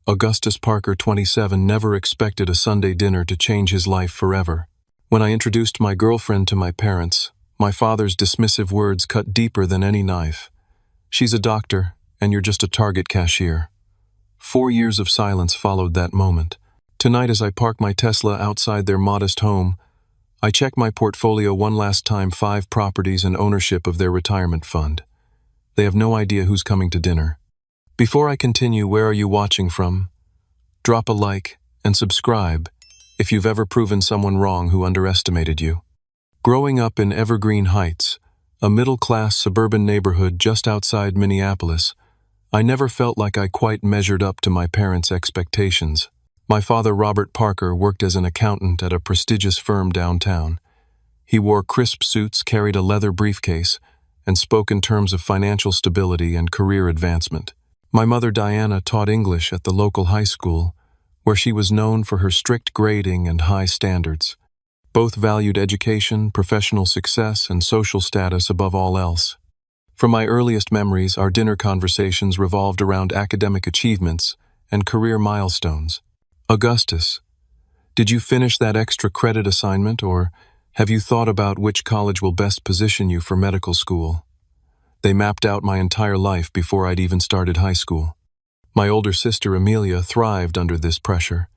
Augustus Parker, 27, never expected a Sunday dinner to change his life forever. When I introduced my girlfriend to my parents, my father's dismissive words cut deeper than any knife. "She's a doctor, and you're just a Target cashier." 4 years of silence followed that moment. Tonight, as I park my Tesla outside their modest home, I check my portfolio one last time: 5 properties and ownership of their retirement fund. They have no idea who's coming to dinner. Before I continue, where are you watching from? Drop a like and subscribe if you've ever proven someone wrong who underestimated you. Growing up in Evergreen Heights, a middle-class suburban neighborhood just outside Minneapolis, I never felt like I quite measured up to my parents' expectations. My father, Robert Parker, worked as an accountant at a prestigious firm downtown. He wore crisp suits, carried a leather briefcase, and spoke in terms of financial stability and career advancement. My mother, Diana, taught English at the local high school, where she was known for her strict grading and high standards. Both valued education, professional success, and social status above all else. From my earliest memories, our dinner conversations revolved around academic achievements and career milestones. "Augustus, did you finish that extra credit assignment, or have you thought about which college will best position you for medical school?" They mapped out my entire life before I'd even started high school. My older sister, Amelia, thrived under this pressure.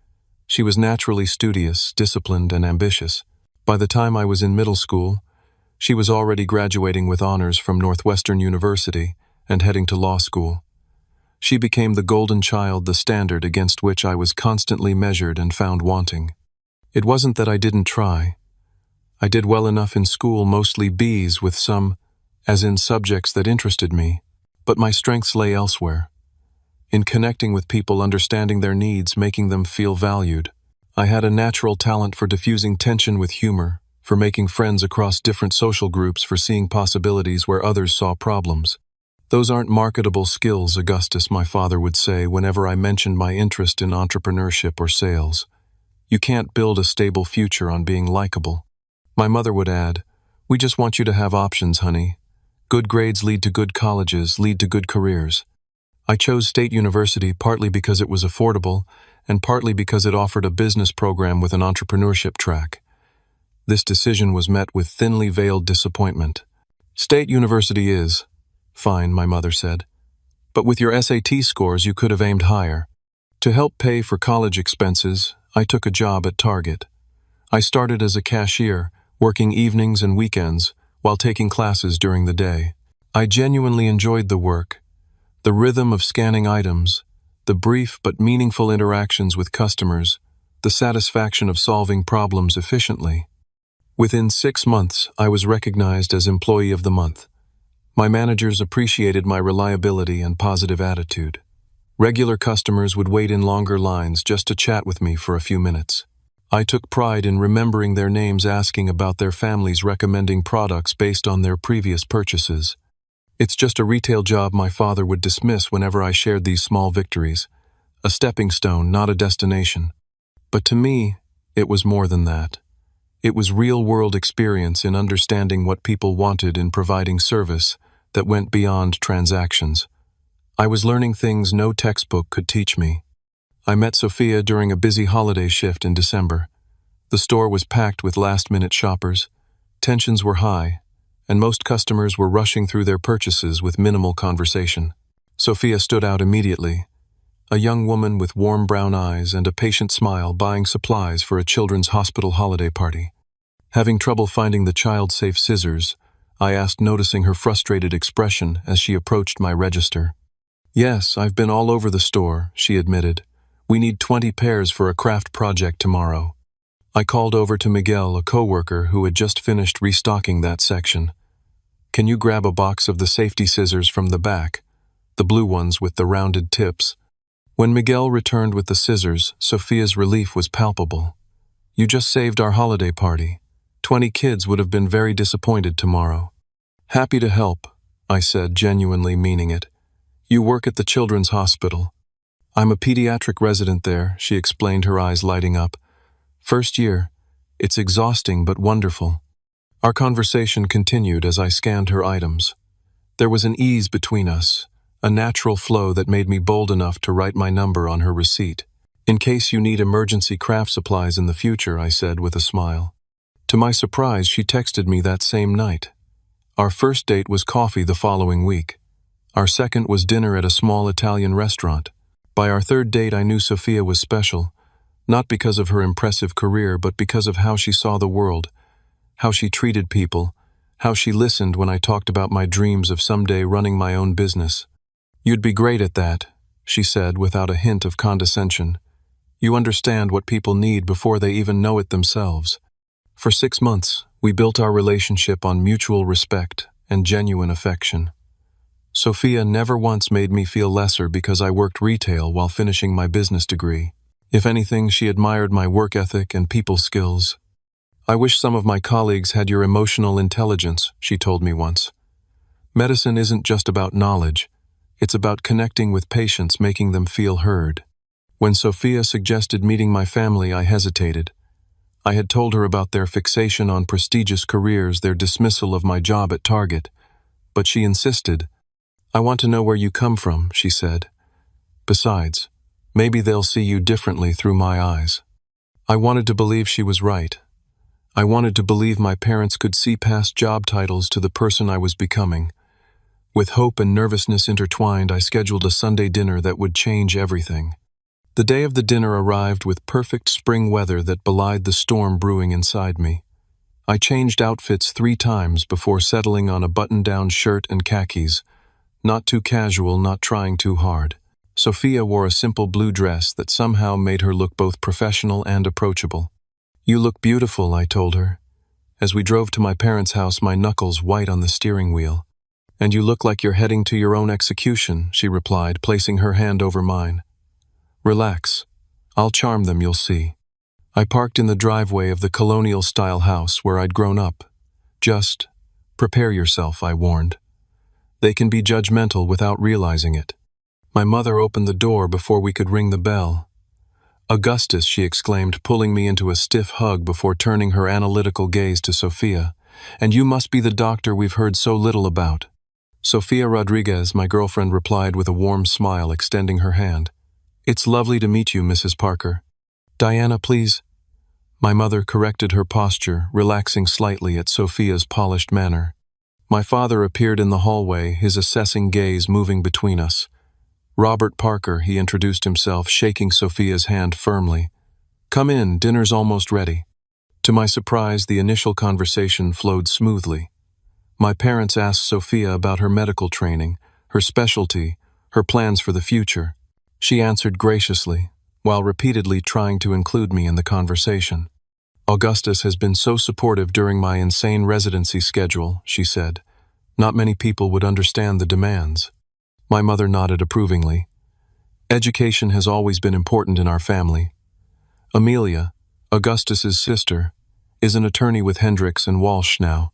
She was naturally studious, disciplined, and ambitious. By the time I was in middle school, she was already graduating with honors from Northwestern University and heading to law school. She became the golden child, the standard against which I was constantly measured and found wanting. It wasn't that I didn't try. I did well enough in school, mostly B's with some, as in subjects that interested me, but my strengths lay elsewhere. In connecting with people, understanding their needs, making them feel valued. I had a natural talent for diffusing tension with humor, for making friends across different social groups, for seeing possibilities where others saw problems. "Those aren't marketable skills, Augustus," my father would say whenever I mentioned my interest in entrepreneurship or sales. "You can't build a stable future on being likable." My mother would add, "We just want you to have options, honey. Good grades lead to good colleges, lead to good careers." I chose State University partly because it was affordable and partly because it offered a business program with an entrepreneurship track. This decision was met with thinly veiled disappointment. "State University is fine," my mother said, "but with your SAT scores you could have aimed higher." To help pay for college expenses, I took a job at Target. I started as a cashier, working evenings and weekends while taking classes during the day. I genuinely enjoyed the work, the rhythm of scanning items, the brief but meaningful interactions with customers, the satisfaction of solving problems efficiently. Within 6 months, I was recognized as Employee of the Month. My managers appreciated my reliability and positive attitude. Regular customers would wait in longer lines just to chat with me for a few minutes. I took pride in remembering their names, asking about their families, recommending products based on their previous purchases. "It's just a retail job," my father would dismiss whenever I shared these small victories. "A stepping stone, not a destination." But to me, it was more than that. It was real-world experience in understanding what people wanted, in providing service that went beyond transactions. I was learning things no textbook could teach me. I met Sophia during a busy holiday shift in December. The store was packed with last-minute shoppers. Tensions were high, and most customers were rushing through their purchases with minimal conversation. Sophia stood out immediately, a young woman with warm brown eyes and a patient smile, buying supplies for a children's hospital holiday party. Having trouble finding the child-safe scissors, I asked, noticing her frustrated expression as she approached my register. "Yes, I've been all over the store," she admitted. "We need 20 pairs for a craft project tomorrow." I called over to Miguel, a coworker who had just finished restocking that section. "Can you grab a box of the safety scissors from the back, the blue ones with the rounded tips?" When Miguel returned with the scissors, Sophia's relief was palpable. "You just saved our holiday party. 20 kids would have been very disappointed tomorrow." "Happy to help," I said, genuinely meaning it. "You work at the children's hospital." "I'm a pediatric resident there," she explained, her eyes lighting up. "First year. It's exhausting but wonderful." Our conversation continued as I scanned her items. There was an ease between us, a natural flow that made me bold enough to write my number on her receipt. "In case you need emergency craft supplies in the future," I said with a smile. To my surprise, she texted me that same night. Our first date was coffee the following week. Our second was dinner at a small Italian restaurant. By our third date, I knew Sophia was special, not because of her impressive career, but because of how she saw the world, how she treated people, how she listened when I talked about my dreams of someday running my own business. "You'd be great at that," she said without a hint of condescension. "You understand what people need before they even know it themselves." For 6 months, we built our relationship on mutual respect and genuine affection. Sophia never once made me feel lesser because I worked retail while finishing my business degree. If anything, she admired my work ethic and people skills. "I wish some of my colleagues had your emotional intelligence," she told me once. "Medicine isn't just about knowledge. It's about connecting with patients, making them feel heard." When Sophia suggested meeting my family, I hesitated. I had told her about their fixation on prestigious careers, their dismissal of my job at Target. But she insisted. "I want to know where you come from," she said. "Besides, maybe they'll see you differently through my eyes." I wanted to believe she was right. I wanted to believe my parents could see past job titles to the person I was becoming. With hope and nervousness intertwined, I scheduled a Sunday dinner that would change everything. The day of the dinner arrived with perfect spring weather that belied the storm brewing inside me. I changed outfits 3 times before settling on a button-down shirt and khakis. Not too casual, not trying too hard. Sophia wore a simple blue dress that somehow made her look both professional and approachable. "You look beautiful," I told her. As we drove to my parents' house, my knuckles white on the steering wheel. "And you look like you're heading to your own execution," she replied, placing her hand over mine. "Relax. I'll charm them, you'll see." I parked in the driveway of the colonial-style house where I'd grown up. "Just prepare yourself," I warned. "They can be judgmental without realizing it." My mother opened the door before we could ring the bell. "Augustus," she exclaimed, pulling me into a stiff hug before turning her analytical gaze to Sophia. "And you must be the doctor we've heard so little about." "Sophia Rodriguez," my girlfriend replied with a warm smile, extending her hand. "It's lovely to meet you, Mrs. Parker." "Diana, please." My mother corrected her posture, relaxing slightly at Sophia's polished manner. My father appeared in the hallway, his assessing gaze moving between us. "Robert Parker," he introduced himself, shaking Sophia's hand firmly. "Come in, dinner's almost ready." To my surprise, the initial conversation flowed smoothly. My parents asked Sophia about her medical training, her specialty, her plans for the future. She answered graciously, while repeatedly trying to include me in the conversation. "Augustus has been so supportive during my insane residency schedule," she said. "Not many people would understand the demands." My mother nodded approvingly. "Education has always been important in our family. Amelia, Augustus's sister, is an attorney with Hendricks and Walsh now.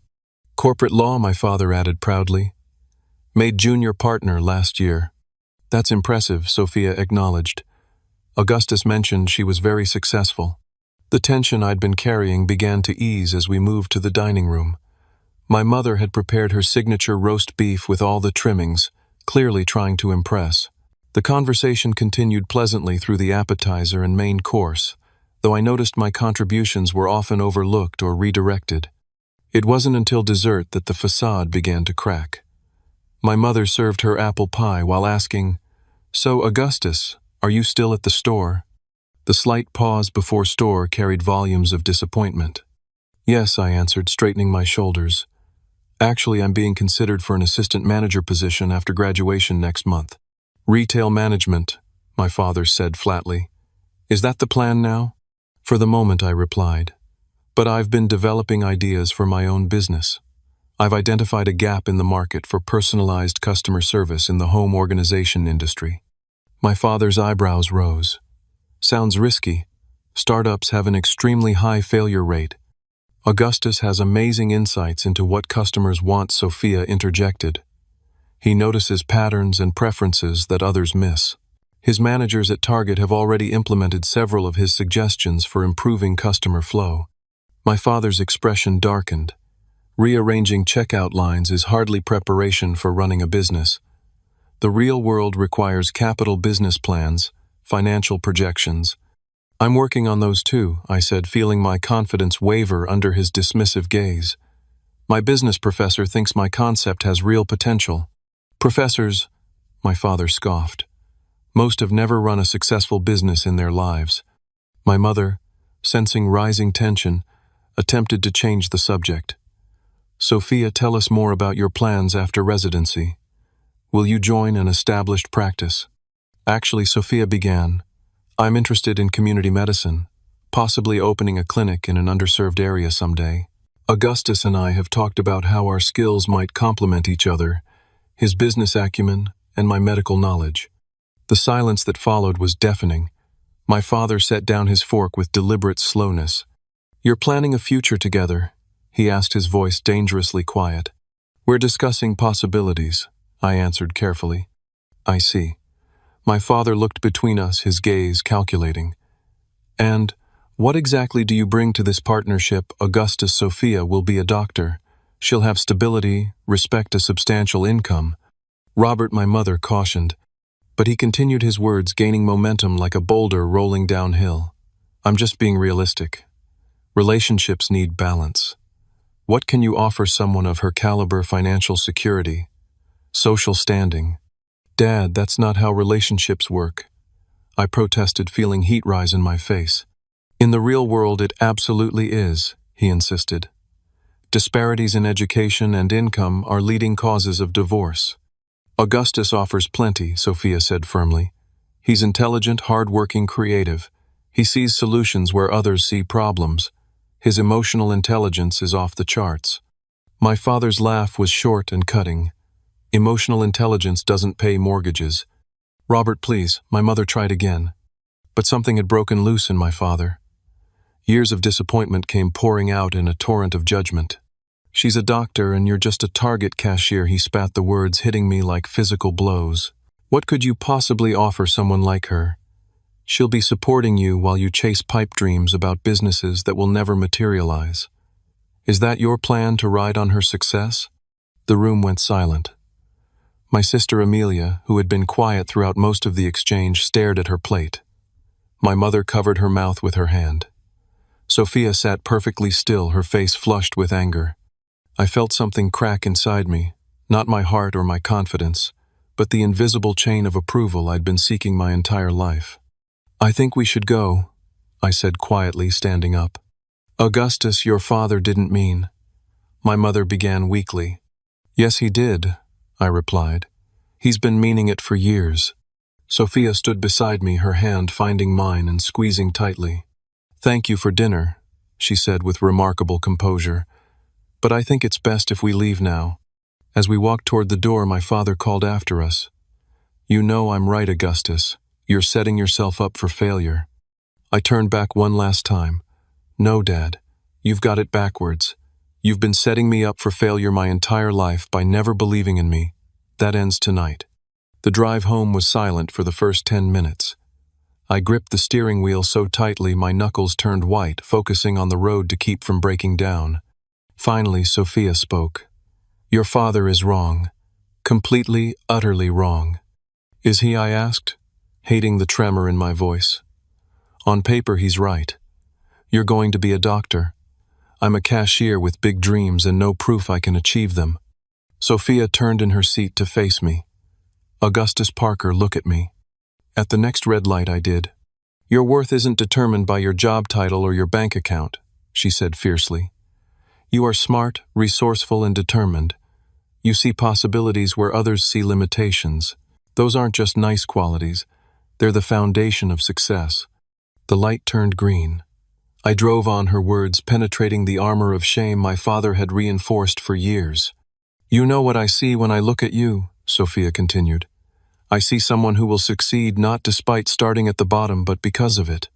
Corporate law," my father added proudly. "Made junior partner last year." "That's impressive," Sophia acknowledged. Augustus mentioned she was very successful. The tension I'd been carrying began to ease as we moved to the dining room. My mother had prepared her signature roast beef with all the trimmings, clearly trying to impress. The conversation continued pleasantly through the appetizer and main course, though I noticed my contributions were often overlooked or redirected. It wasn't until dessert that the facade began to crack. My mother served her apple pie while asking, "So, Augustus, are you still at the store?" The slight pause before store carried volumes of disappointment. "Yes," I answered, straightening my shoulders. "Actually, I'm being considered for an assistant manager position after graduation next month." "Retail management," my father said flatly. "Is that the plan now?" "For the moment," I replied. "But I've been developing ideas for my own business. I've identified a gap in the market for personalized customer service in the home organization industry." My father's eyebrows rose. "Sounds risky. Startups have an extremely high failure rate." "Augustus has amazing insights into what customers want," Sophia interjected. "He notices patterns and preferences that others miss. His managers at Target have already implemented several of his suggestions for improving customer flow." My father's expression darkened. "Rearranging checkout lines is hardly preparation for running a business." The real world requires capital business plans, financial projections. I'm working on those too, I said, feeling my confidence waver under his dismissive gaze. My business professor thinks my concept has real potential. Professors, my father scoffed. Most have never run a successful business in their lives. My mother, sensing rising tension, attempted to change the subject. Sophia, tell us more about your plans after residency. Will you join an established practice? Actually, Sophia began, I'm interested in community medicine, possibly opening a clinic in an underserved area someday. Augustus and I have talked about how our skills might complement each other, his business acumen and my medical knowledge. The silence that followed was deafening. My father set down his fork with deliberate slowness. You're planning a future together, he asked, his voice dangerously quiet. We're discussing possibilities, I answered carefully. I see. My father looked between us, his gaze calculating. And what exactly do you bring to this partnership? Augustus, Sophia will be a doctor. She'll have stability, respect, a substantial income. Robert, my mother, cautioned. But he continued his words, gaining momentum like a boulder rolling downhill. I'm just being realistic. Relationships need balance. What can you offer someone of her caliber? Financial security, social standing. Dad, that's not how relationships work. I protested, feeling heat rise in my face. In the real world, it absolutely is, he insisted. Disparities in education and income are leading causes of divorce. Augustus offers plenty, Sophia said firmly. He's intelligent, hard-working, creative. He sees solutions where others see problems. His emotional intelligence is off the charts. My father's laugh was short and cutting. Emotional intelligence doesn't pay mortgages. Robert, please, my mother tried again. But something had broken loose in my father. Years of disappointment came pouring out in a torrent of judgment. She's a doctor and you're just a target, Cashier, he spat the words, hitting me like physical blows. What could you possibly offer someone like her? She'll be supporting you while you chase pipe dreams about businesses that will never materialize. Is that your plan, to ride on her success? The room went silent. My sister Amelia, who had been quiet throughout most of the exchange, stared at her plate. My mother covered her mouth with her hand. Sophia sat perfectly still, her face flushed with anger. I felt something crack inside me, not my heart or my confidence, but the invisible chain of approval I'd been seeking my entire life. I think we should go, I said quietly, standing up. Augustus, your father didn't mean. My mother began weakly. Yes, he did, I replied. He's been meaning it for years. Sophia stood beside me, her hand finding mine and squeezing tightly. Thank you for dinner, she said with remarkable composure. But I think it's best if we leave now. As we walked toward the door, my father called after us. You know I'm right, Augustus. You're setting yourself up for failure. I turned back one last time. No, Dad. You've got it backwards. You've been setting me up for failure my entire life by never believing in me. That ends tonight. The drive home was silent for the first 10 minutes. I gripped the steering wheel so tightly my knuckles turned white, focusing on the road to keep from breaking down. Finally, Sophia spoke. Your father is wrong. Completely, utterly wrong. Is he? I asked, hating the tremor in my voice. On paper, he's right. You're going to be a doctor. I'm a cashier with big dreams and no proof I can achieve them. Sophia turned in her seat to face me. Augustus Parker, look at me. At the next red light I did. Your worth isn't determined by your job title or your bank account, she said fiercely. You are smart, resourceful, and determined. You see possibilities where others see limitations. Those aren't just nice qualities. They're the foundation of success. The light turned green. I drove on, her words penetrating the armor of shame my father had reinforced for years. You know what I see when I look at you, Sophia continued. I see someone who will succeed not despite starting at the bottom, but because of it.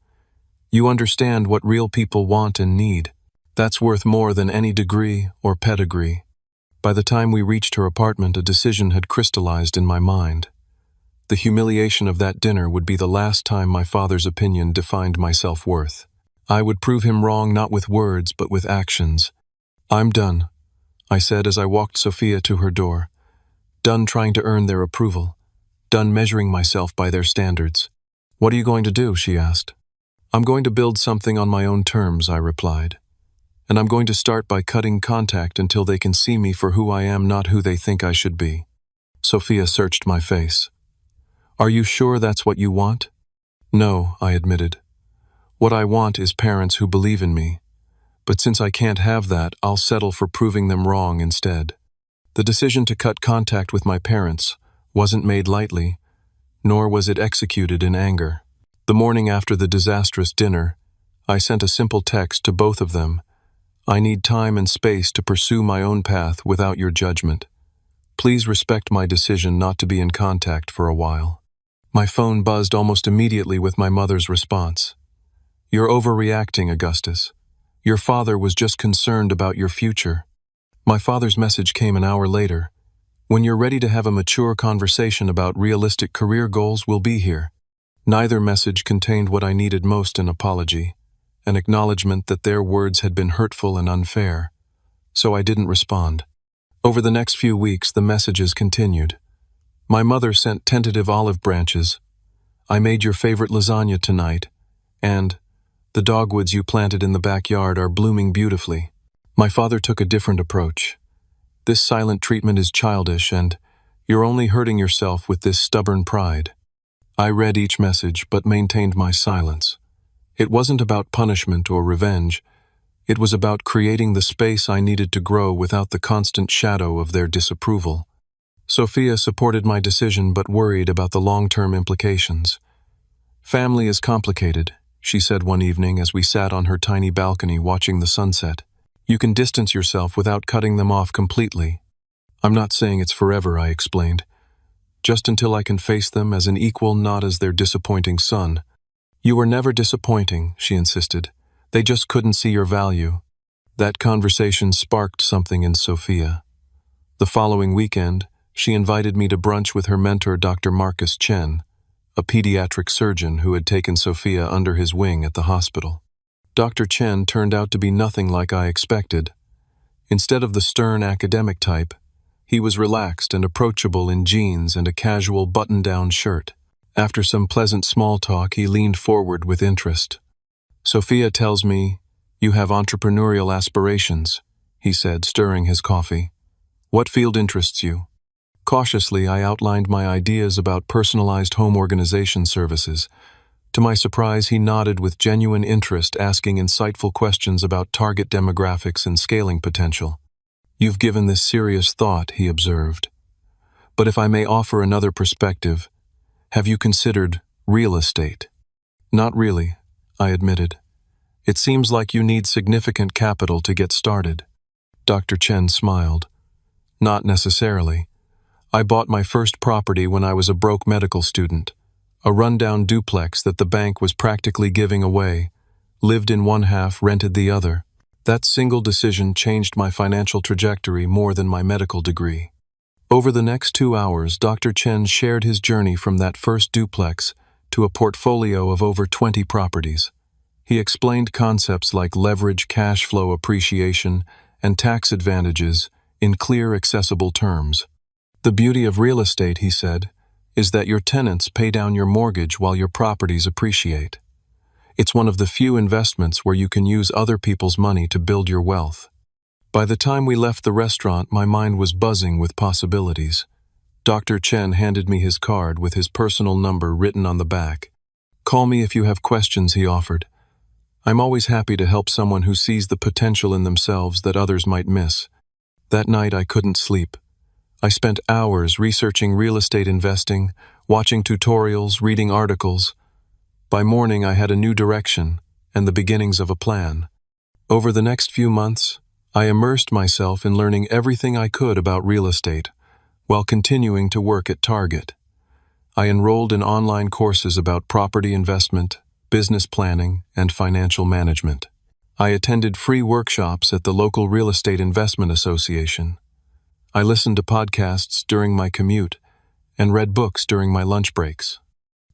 You understand what real people want and need. That's worth more than any degree or pedigree. By the time we reached her apartment, a decision had crystallized in my mind. The humiliation of that dinner would be the last time my father's opinion defined my self-worth. I would prove him wrong not with words, but with actions. I'm done, I said as I walked Sophia to her door. Done trying to earn their approval. done measuring myself by their standards. "What are you going to do?" she asked. "I'm going to build something on my own terms," I replied. "And I'm going to start by cutting contact until they can see me for who I am, not who they think I should be." Sophia searched my face. "Are you sure that's what you want?" "No," I admitted. "What I want is parents who believe in me. But since I can't have that, I'll settle for proving them wrong instead." The decision to cut contact with my parents wasn't made lightly, nor was it executed in anger. The morning after the disastrous dinner, I sent a simple text to both of them. "I need time and space to pursue my own path without your judgment. Please respect my decision not to be in contact for a while." My phone buzzed almost immediately with my mother's response. "You're overreacting, Augustus. Your father was just concerned about your future." My father's message came an hour later. "When you're ready to have a mature conversation about realistic career goals, we'll be here." Neither message contained what I needed most: an apology, an acknowledgement that their words had been hurtful and unfair. So I didn't respond. Over the next few weeks, the messages continued. My mother sent tentative olive branches. "I made your favorite lasagna tonight," and "The dogwoods you planted in the backyard are blooming beautifully." My father took a different approach. "This silent treatment is childish, and you're only hurting yourself with this stubborn pride." I read each message but maintained my silence. It wasn't about punishment or revenge. It was about creating the space I needed to grow without the constant shadow of their disapproval. Sophia supported my decision but worried about the long-term implications. "Family is complicated," she said one evening as we sat on her tiny balcony watching the sunset. "You can distance yourself without cutting them off completely." "I'm not saying it's forever," I explained. "Just until I can face them as an equal, not as their disappointing son." "You were never disappointing," she insisted. "They just couldn't see your value." That conversation sparked something in Sophia. The following weekend, she invited me to brunch with her mentor, Dr. Marcus Chen, a pediatric surgeon who had taken Sophia under his wing at the hospital. Dr. Chen turned out to be nothing like I expected. Instead of the stern academic type, he was relaxed and approachable in jeans and a casual button-down shirt. After some pleasant small talk, he leaned forward with interest. "Sophia tells me you have entrepreneurial aspirations," he said, stirring his coffee. "What field interests you?" Cautiously, I outlined my ideas about personalized home organization services. To my surprise, he nodded with genuine interest, asking insightful questions about target demographics and scaling potential. "You've given this serious thought," he observed. "But if I may offer another perspective, have you considered real estate?" "Not really," I admitted. "It seems like you need significant capital to get started." Dr. Chen smiled. "Not necessarily. I bought my first property when I was a broke medical student, a rundown duplex that the bank was practically giving away, lived in one half, rented the other. That single decision changed my financial trajectory more than my medical degree." Over the next 2 hours, Dr. Chen shared his journey from that first duplex to a portfolio of over 20 properties. He explained concepts like leverage, cash flow appreciation, and tax advantages in clear, accessible terms. "The beauty of real estate," he said, "is that your tenants pay down your mortgage while your properties appreciate. It's one of the few investments where you can use other people's money to build your wealth." By the time we left the restaurant, my mind was buzzing with possibilities. Dr. Chen handed me his card with his personal number written on the back. "Call me if you have questions," he offered. "I'm always happy to help someone who sees the potential in themselves that others might miss." That night I couldn't sleep. I spent hours researching real estate investing, watching tutorials, reading articles. By morning I had a new direction and the beginnings of a plan. Over the next few months, I immersed myself in learning everything I could about real estate, while continuing to work at Target. I enrolled in online courses about property investment, business planning, and financial management. I attended free workshops at the local Real Estate Investment Association. I listened to podcasts during my commute and read books during my lunch breaks.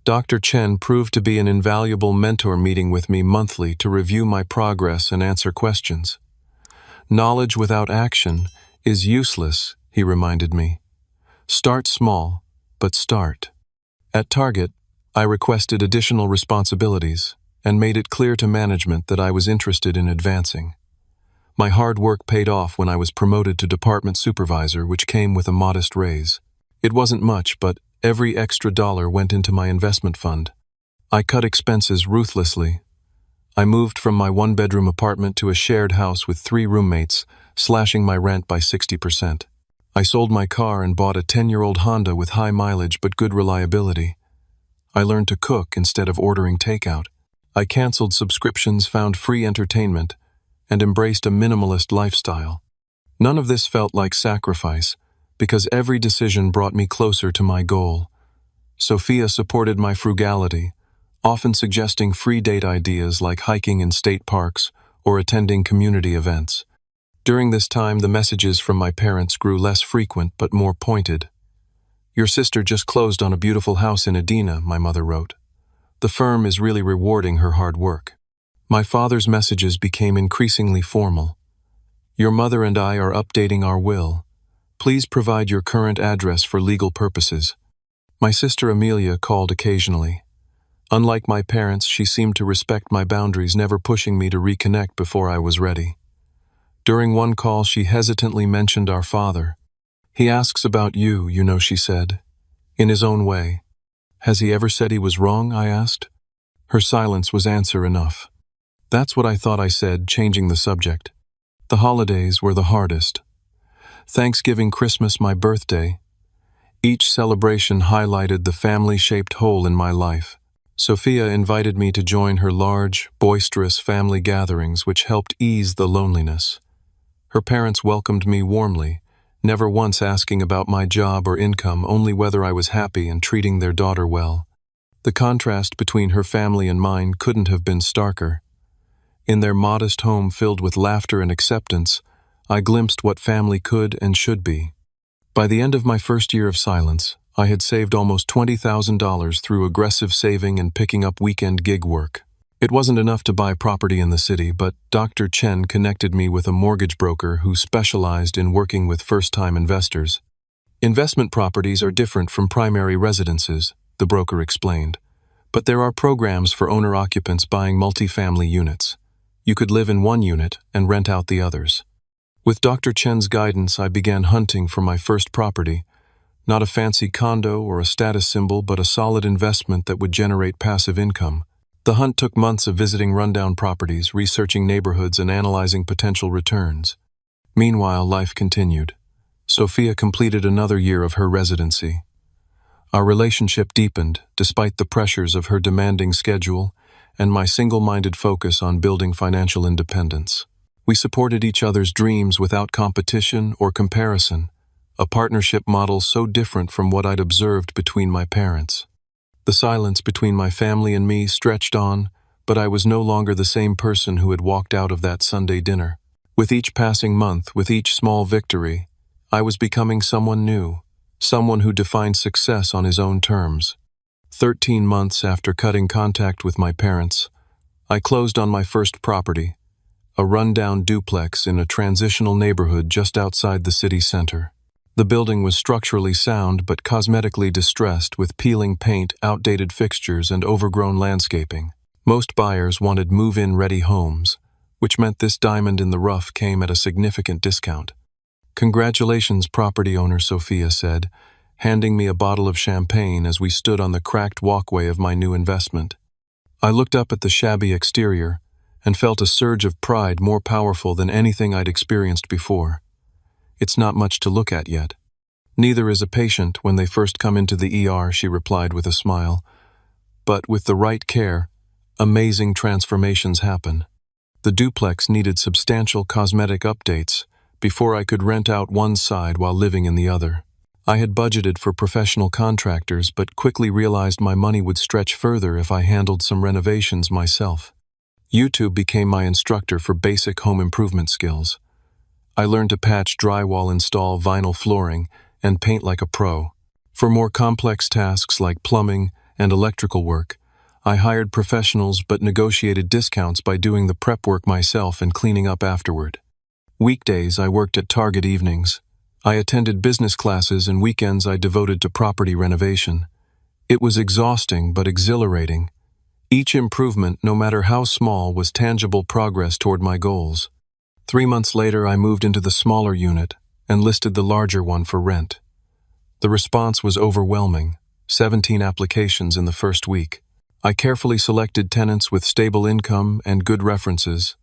Dr. Chen proved to be an invaluable mentor, meeting with me monthly to review my progress and answer questions. "Knowledge without action is useless," he reminded me. "Start small, but start." At Target, I requested additional responsibilities and made it clear to management that I was interested in advancing. My hard work paid off when I was promoted to department supervisor, which came with a modest raise. It wasn't much, but every extra dollar went into my investment fund. I cut expenses ruthlessly. I moved from my one-bedroom apartment to a shared house with 3 roommates, slashing my rent by 60%. I sold my car and bought a 10-year-old Honda with high mileage but good reliability. I learned to cook instead of ordering takeout. I canceled subscriptions, found free entertainment, and embraced a minimalist lifestyle. None of this felt like sacrifice, because every decision brought me closer to my goal. Sophia supported my frugality, often suggesting free date ideas like hiking in state parks or attending community events. During this time, the messages from my parents grew less frequent but more pointed. "Your sister just closed on a beautiful house in Edina," my mother wrote. "The firm is really rewarding her hard work." My father's messages became increasingly formal. "Your mother and I are updating our will. Please provide your current address for legal purposes." My sister Amelia called occasionally. Unlike my parents, she seemed to respect my boundaries, never pushing me to reconnect before I was ready. During one call, she hesitantly mentioned our father. "He asks about you, you know," she said, in his own way. "Has he ever said he was wrong?" I asked. Her silence was answer enough. "That's what I thought," I said, changing the subject. The holidays were the hardest. Thanksgiving, Christmas, my birthday. Each celebration highlighted the family-shaped hole in my life. Sophia invited me to join her large, boisterous family gatherings, which helped ease the loneliness. Her parents welcomed me warmly, never once asking about my job or income, only whether I was happy and treating their daughter well. The contrast between her family and mine couldn't have been starker. In their modest home filled with laughter and acceptance, I glimpsed what family could and should be. By the end of my first year of silence, I had saved almost $20,000 through aggressive saving and picking up weekend gig work. It wasn't enough to buy property in the city, but Dr. Chen connected me with a mortgage broker who specialized in working with first-time investors. "Investment properties are different from primary residences," the broker explained, "but there are programs for owner-occupants buying multifamily units. You could live in one unit and rent out the others." With Dr. Chen's guidance, I began hunting for my first property, not a fancy condo or a status symbol, but a solid investment that would generate passive income. The hunt took months of visiting rundown properties, researching neighborhoods, and analyzing potential returns. Meanwhile, life continued. Sophia completed another year of her residency. Our relationship deepened, despite the pressures of her demanding schedule and my single-minded focus on building financial independence. We supported each other's dreams without competition or comparison, a partnership model so different from what I'd observed between my parents. The silence between my family and me stretched on, but I was no longer the same person who had walked out of that Sunday dinner. With each passing month, with each small victory, I was becoming someone new, someone who defined success on his own terms. 13 months after cutting contact with my parents, I closed on my first property, a rundown duplex in a transitional neighborhood just outside the city center. The building was structurally sound but cosmetically distressed, with peeling paint, outdated fixtures, and overgrown landscaping. Most buyers wanted move-in-ready homes, which meant this diamond in the rough came at a significant discount. "Congratulations, property owner," Sophia said, handing me a bottle of champagne as we stood on the cracked walkway of my new investment. I looked up at the shabby exterior and felt a surge of pride more powerful than anything I'd experienced before. "It's not much to look at yet." "Neither is a patient when they first come into the ER," she replied with a smile. "But with the right care, amazing transformations happen." The duplex needed substantial cosmetic updates before I could rent out one side while living in the other. I had budgeted for professional contractors, but quickly realized my money would stretch further if I handled some renovations myself. YouTube became my instructor for basic home improvement skills. I learned to patch drywall, install vinyl flooring, and paint like a pro. For more complex tasks like plumbing and electrical work, I hired professionals but negotiated discounts by doing the prep work myself and cleaning up afterward. Weekdays, I worked at Target evenings. I attended business classes, and weekends I devoted to property renovation. It was exhausting but exhilarating. Each improvement, no matter how small, was tangible progress toward my goals. 3 months later, I moved into the smaller unit and listed the larger one for rent. The response was overwhelming, 17 applications in the first week. I carefully selected tenants with stable income and good references,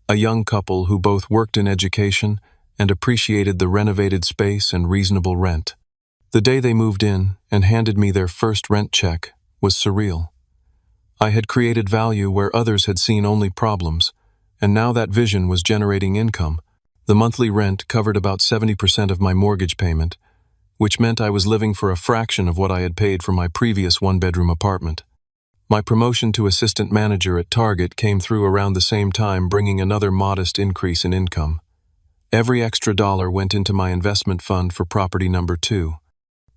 a young couple who both worked in education and appreciated the renovated space and reasonable rent. The day they moved in and handed me their first rent check was surreal. I had created value where others had seen only problems, and now that vision was generating income. The monthly rent covered about 70% of my mortgage payment, which meant I was living for a fraction of what I had paid for my previous one-bedroom apartment. My promotion to assistant manager at Target came through around the same time, bringing another modest increase in income. Every extra dollar went into my investment fund for property number 2.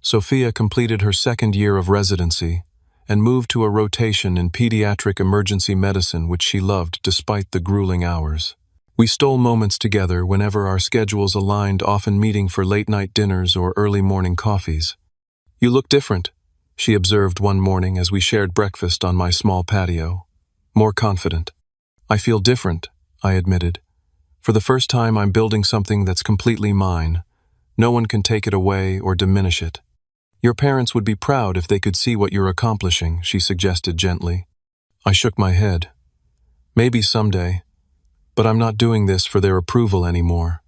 Sophia completed her second year of residency and moved to a rotation in pediatric emergency medicine, which she loved despite the grueling hours. We stole moments together whenever our schedules aligned, often meeting for late-night dinners or early morning coffees. "You look different," she observed one morning as we shared breakfast on my small patio. "More confident." "I feel different," I admitted. "For the first time, I'm building something that's completely mine. No one can take it away or diminish it." "Your parents would be proud if they could see what you're accomplishing," she suggested gently. I shook my head. "Maybe someday, but I'm not doing this for their approval anymore."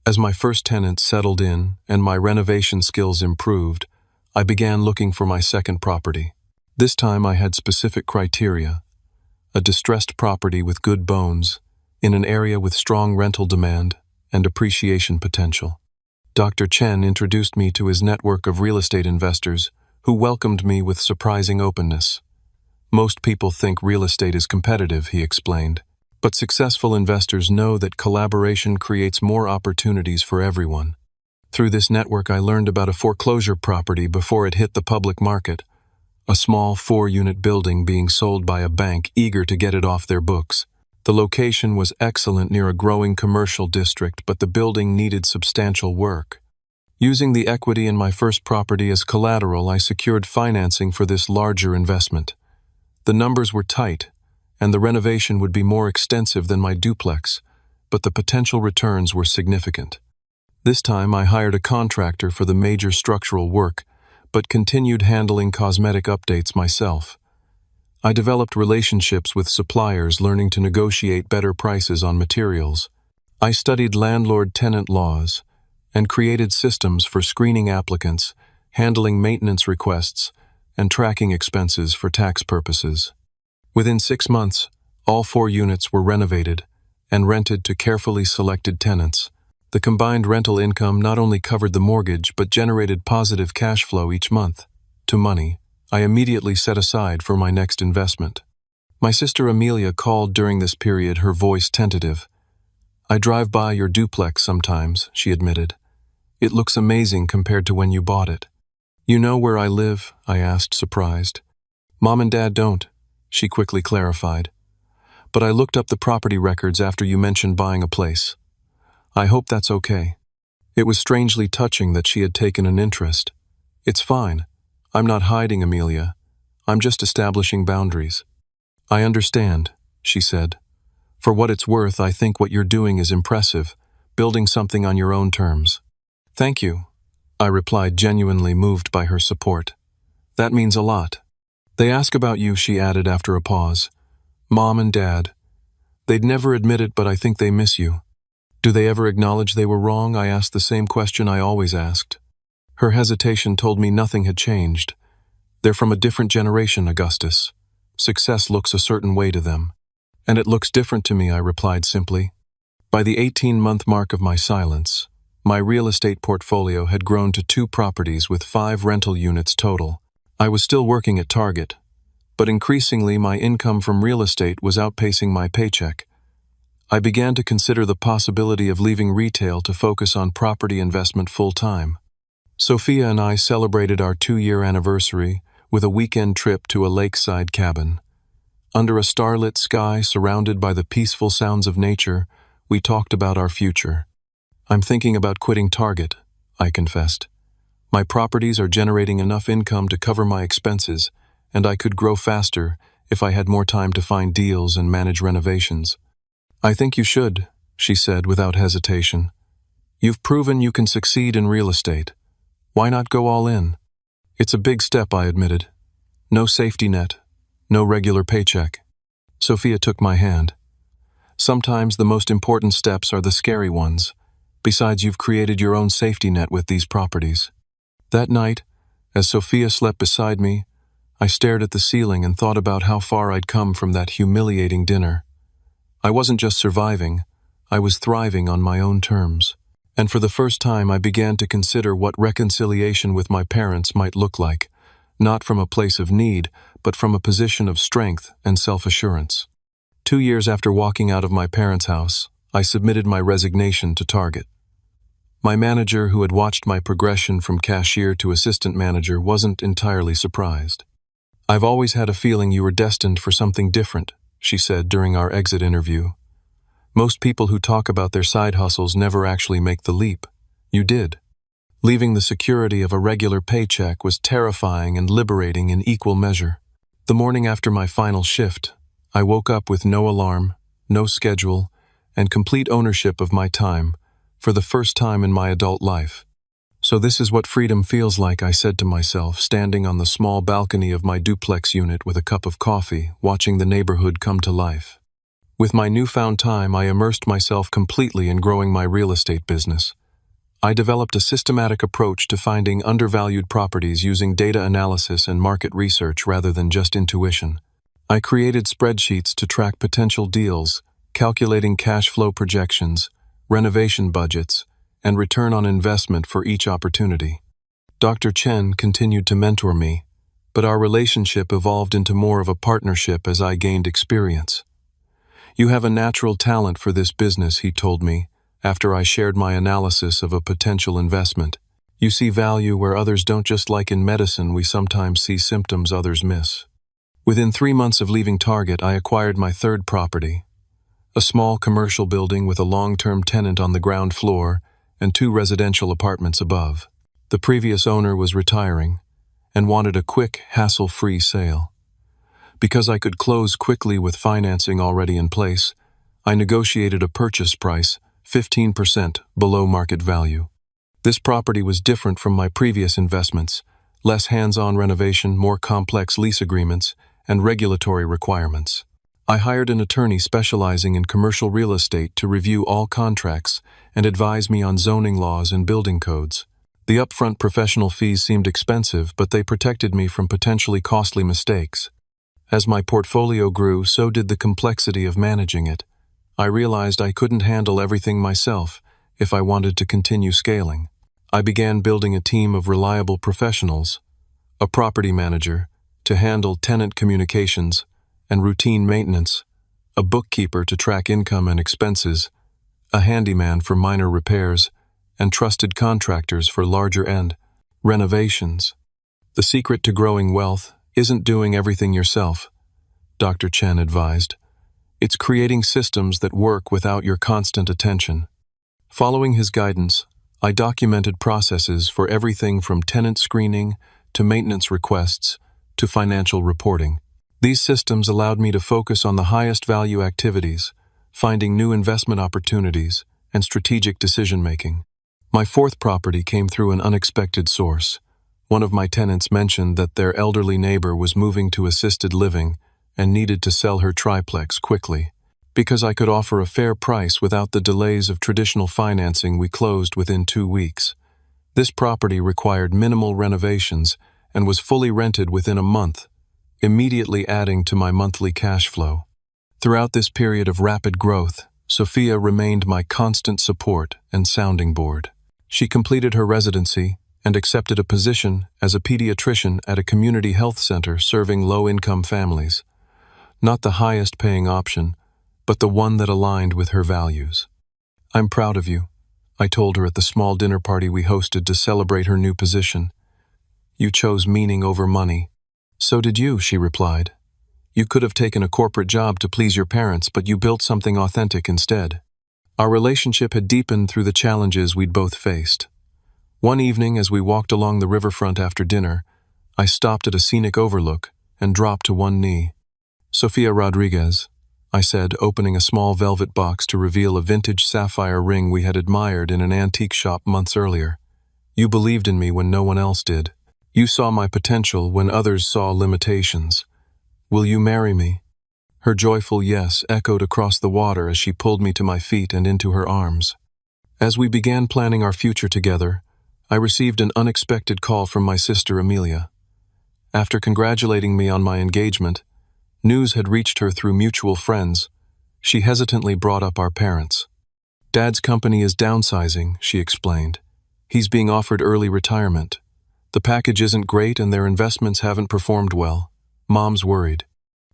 As my first tenants settled in and my renovation skills improved, I began looking for my second property. This time I had specific criteria: a distressed property with good bones, in an area with strong rental demand and appreciation potential. Dr. Chen introduced me to his network of real estate investors, who welcomed me with surprising openness. "Most people think real estate is competitive," he explained, "but successful investors know that collaboration creates more opportunities for everyone." Through this network, I learned about a foreclosure property before it hit the public market, a small 4-unit building being sold by a bank eager to get it off their books. The location was excellent near a growing commercial district, but the building needed substantial work. Using the equity in my first property as collateral, I secured financing for this larger investment. The numbers were tight, and the renovation would be more extensive than my duplex, but the potential returns were significant. This time I hired a contractor for the major structural work, but continued handling cosmetic updates myself. I developed relationships with suppliers, learning to negotiate better prices on materials. I studied landlord-tenant laws and created systems for screening applicants, handling maintenance requests, and tracking expenses for tax purposes. Within 6 months, all 4 units were renovated and rented to carefully selected tenants. The combined rental income not only covered the mortgage but generated positive cash flow each month. To money I immediately set aside for my next investment. My sister Amelia called during this period, her voice tentative. "I drive by your duplex sometimes," she admitted. "It looks amazing compared to when you bought it." "You know where I live?" I asked, surprised. "Mom and Dad don't," she quickly clarified. "But I looked up the property records after you mentioned buying a place. I hope that's okay." It was strangely touching that she had taken an interest. "It's fine. I'm not hiding, Amelia. I'm just establishing boundaries." "I understand," she said. "For what it's worth, I think what you're doing is impressive, building something on your own terms." "Thank you," I replied, genuinely moved by her support. "That means a lot." "They ask about you," she added after a pause. "Mom and Dad. They'd never admit it, but I think they miss you." "Do they ever acknowledge they were wrong?" I asked the same question I always asked. Her hesitation told me nothing had changed. "They're from a different generation, Augustus. Success looks a certain way to them." "And it looks different to me," I replied simply. By the 18-month mark of my silence, my real estate portfolio had grown to 2 properties with 5 rental units total. I was still working at Target, but increasingly my income from real estate was outpacing my paycheck. I began to consider the possibility of leaving retail to focus on property investment full-time. Sophia and I celebrated our 2-year anniversary with a weekend trip to a lakeside cabin. Under a starlit sky surrounded by the peaceful sounds of nature, we talked about our future. "I'm thinking about quitting Target," I confessed. My properties are generating enough income to cover my expenses, and I could grow faster if I had more time to find deals and manage renovations. I think you should, she said without hesitation. You've proven you can succeed in real estate. Why not go all in? It's a big step, I admitted. No safety net, no regular paycheck. Sophia took my hand. Sometimes the most important steps are the scary ones. Besides, you've created your own safety net with these properties. That night, as Sophia slept beside me, I stared at the ceiling and thought about how far I'd come from that humiliating dinner. I wasn't just surviving, I was thriving on my own terms. And for the first time I began to consider what reconciliation with my parents might look like, not from a place of need, but from a position of strength and self-assurance. 2 years after walking out of my parents' house, I submitted my resignation to Target. My manager, who had watched my progression from cashier to assistant manager, wasn't entirely surprised. "I've always had a feeling you were destined for something different," she said during our exit interview. "Most people who talk about their side hustles never actually make the leap. You did." Leaving the security of a regular paycheck was terrifying and liberating in equal measure. The morning after my final shift, I woke up with no alarm, no schedule, and complete ownership of my time, for the first time in my adult life. So this is what freedom feels like, I said to myself, standing on the small balcony of my duplex unit with a cup of coffee, watching the neighborhood come to life. With my newfound time, I immersed myself completely in growing my real estate business. I developed a systematic approach to finding undervalued properties using data analysis and market research rather than just intuition. I created spreadsheets to track potential deals, calculating cash flow projections, renovation budgets, and return on investment for each opportunity. Dr. Chen continued to mentor me, but our relationship evolved into more of a partnership as I gained experience. "You have a natural talent for this business," he told me, after I shared my analysis of a potential investment. "You see value where others don't. Just like in medicine, we sometimes see symptoms others miss." Within 3 months of leaving Target, I acquired my third property, a small commercial building with a long-term tenant on the ground floor and 2 residential apartments above. The previous owner was retiring and wanted a quick, hassle-free sale. Because I could close quickly with financing already in place, I negotiated a purchase price 15% below market value. This property was different from my previous investments: less hands-on renovation, more complex lease agreements, and regulatory requirements. I hired an attorney specializing in commercial real estate to review all contracts and advise me on zoning laws and building codes. The upfront professional fees seemed expensive, but they protected me from potentially costly mistakes. As my portfolio grew, so did the complexity of managing it. I realized I couldn't handle everything myself if I wanted to continue scaling. I began building a team of reliable professionals: a property manager to handle tenant communications and routine maintenance, a bookkeeper to track income and expenses, a handyman for minor repairs, and trusted contractors for larger-end renovations. "The secret to growing wealth isn't doing everything yourself," Dr. Chen advised. "It's creating systems that work without your constant attention." Following his guidance, I documented processes for everything from tenant screening to maintenance requests to financial reporting. These systems allowed me to focus on the highest value activities, finding new investment opportunities, and strategic decision-making. My fourth property came through an unexpected source. One of my tenants mentioned that their elderly neighbor was moving to assisted living and needed to sell her triplex quickly. Because I could offer a fair price without the delays of traditional financing, we closed within 2 weeks. This property required minimal renovations and was fully rented within a month, immediately adding to my monthly cash flow. Throughout this period of rapid growth, Sophia remained my constant support and sounding board. She completed her residency and accepted a position as a pediatrician at a community health center serving low-income families. Not the highest-paying option, but the one that aligned with her values. "I'm proud of you," I told her at the small dinner party we hosted to celebrate her new position. "You chose meaning over money." "So did you," she replied. "You could have taken a corporate job to please your parents, but you built something authentic instead." Our relationship had deepened through the challenges we'd both faced. One evening, as we walked along the riverfront after dinner, I stopped at a scenic overlook and dropped to one knee. "Sofia Rodriguez," I said, opening a small velvet box to reveal a vintage sapphire ring we had admired in an antique shop months earlier. "You believed in me when no one else did. You saw my potential when others saw limitations. Will you marry me?" Her joyful yes echoed across the water as she pulled me to my feet and into her arms. As we began planning our future together, I received an unexpected call from my sister Amelia. After congratulating me on my engagement, news had reached her through mutual friends. She hesitantly brought up our parents. "Dad's company is downsizing," she explained. "He's being offered early retirement. The package isn't great and their investments haven't performed well. Mom's worried."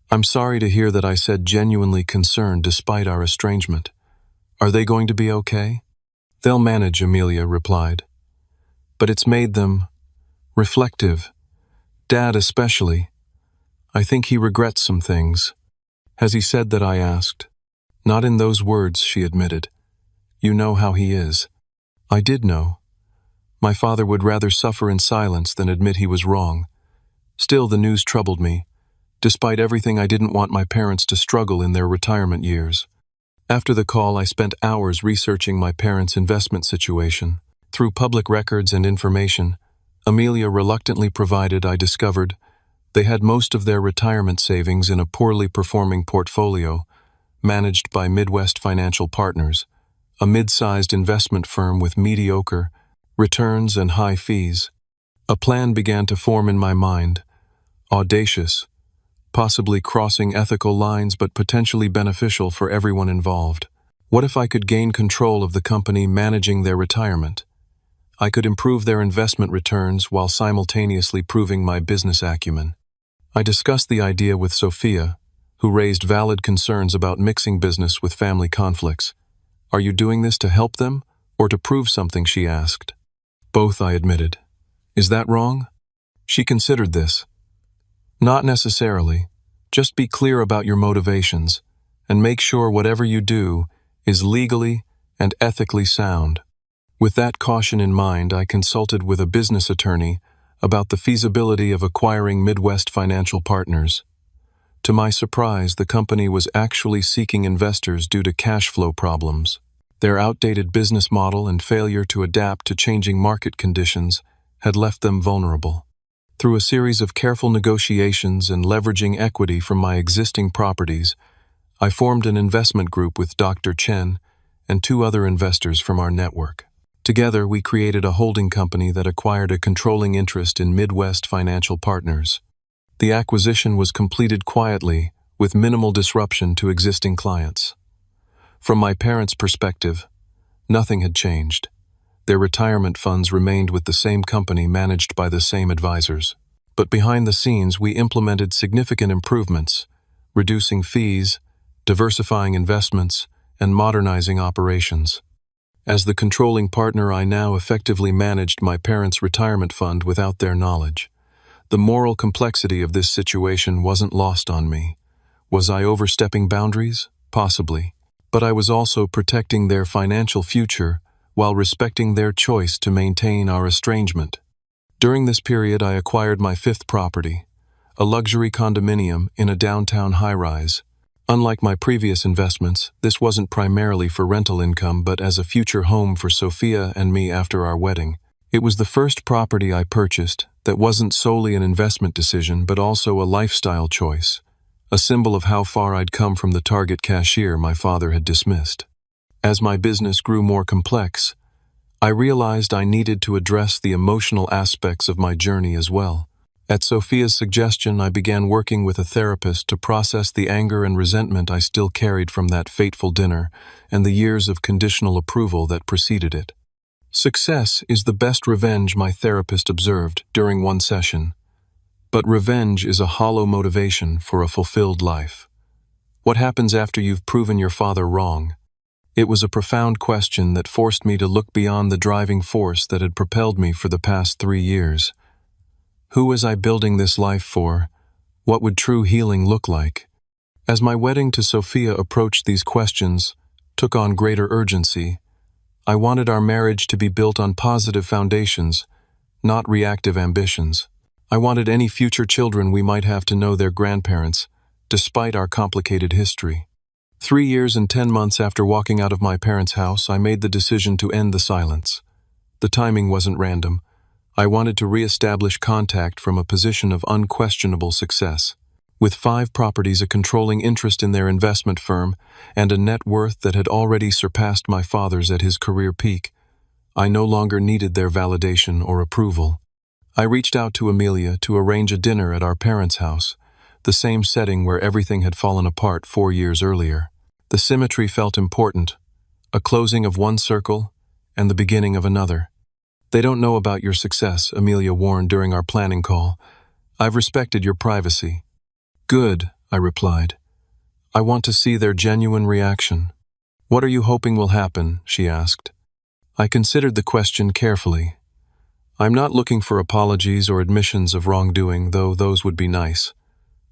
"I'm sorry to hear that," I said, genuinely concerned despite our estrangement. "Are they going to be okay?" "They'll manage," Amelia replied. "But it's made them reflective. Dad especially. I think he regrets some things." "Has he said that?" I asked. "Not in those words," she admitted. "You know how he is." I did know. My father would rather suffer in silence than admit he was wrong. Still, the news troubled me. Despite everything, I didn't want my parents to struggle in their retirement years. After the call, I spent hours researching my parents' investment situation. Through public records and information Amelia reluctantly provided, I discovered they had most of their retirement savings in a poorly performing portfolio managed by Midwest Financial Partners, a mid-sized investment firm with mediocre returns and high fees. A plan began to form in my mind, audacious, possibly crossing ethical lines but potentially beneficial for everyone involved. What if I could gain control of the company managing their retirement? I could improve their investment returns while simultaneously proving my business acumen. I discussed the idea with Sophia, who raised valid concerns about mixing business with family conflicts. "Are you doing this to help them, or to prove something?" she asked. "Both," I admitted. "Is that wrong?" She considered this. "Not necessarily. Just be clear about your motivations, and make sure whatever you do is legally and ethically sound." With that caution in mind, I consulted with a business attorney about the feasibility of acquiring Midwest Financial Partners. To my surprise, the company was actually seeking investors due to cash flow problems. Their outdated business model and failure to adapt to changing market conditions had left them vulnerable. Through a series of careful negotiations and leveraging equity from my existing properties, I formed an investment group with Dr. Chen and two other investors from our network. Together, we created a holding company that acquired a controlling interest in Midwest Financial Partners. The acquisition was completed quietly, with minimal disruption to existing clients. From my parents' perspective, nothing had changed. Their retirement funds remained with the same company managed by the same advisors. But behind the scenes, we implemented significant improvements, reducing fees, diversifying investments, and modernizing operations. As the controlling partner, I now effectively managed my parents' retirement fund without their knowledge. The moral complexity of this situation wasn't lost on me. Was I overstepping boundaries? Possibly. But I was also protecting their financial future while respecting their choice to maintain our estrangement. During this period, I acquired my fifth property, a luxury condominium in a downtown high-rise. Unlike my previous investments, this wasn't primarily for rental income but as a future home for Sophia and me after our wedding. It was the first property I purchased that wasn't solely an investment decision but also a lifestyle choice, a symbol of how far I'd come from the target cashier my father had dismissed. As my business grew more complex, I realized I needed to address the emotional aspects of my journey as well. At Sophia's suggestion, I began working with a therapist to process the anger and resentment I still carried from that fateful dinner and the years of conditional approval that preceded it. "Success is the best revenge," my therapist observed during one session. "But revenge is a hollow motivation for a fulfilled life. What happens after you've proven your father wrong?" It was a profound question that forced me to look beyond the driving force that had propelled me for the past 3 years. Who was I building this life for? What would true healing look like? As my wedding to Sophia approached, these questions took on greater urgency. I wanted our marriage to be built on positive foundations, not reactive ambitions. I wanted any future children we might have to know their grandparents, despite our complicated history. 3 years and 10 months after walking out of my parents' house, I made the decision to end the silence. The timing wasn't random. I wanted to re-establish contact from a position of unquestionable success. With 5 properties, a controlling interest in their investment firm, and a net worth that had already surpassed my father's at his career peak, I no longer needed their validation or approval. I reached out to Amelia to arrange a dinner at our parents' house, the same setting where everything had fallen apart 4 years earlier. The symmetry felt important, a closing of one circle and the beginning of another. "They don't know about your success," Amelia warned during our planning call. "I've respected your privacy." "Good," I replied. "I want to see their genuine reaction." "What are you hoping will happen?" she asked. I considered the question carefully. I'm not looking for apologies or admissions of wrongdoing, though those would be nice.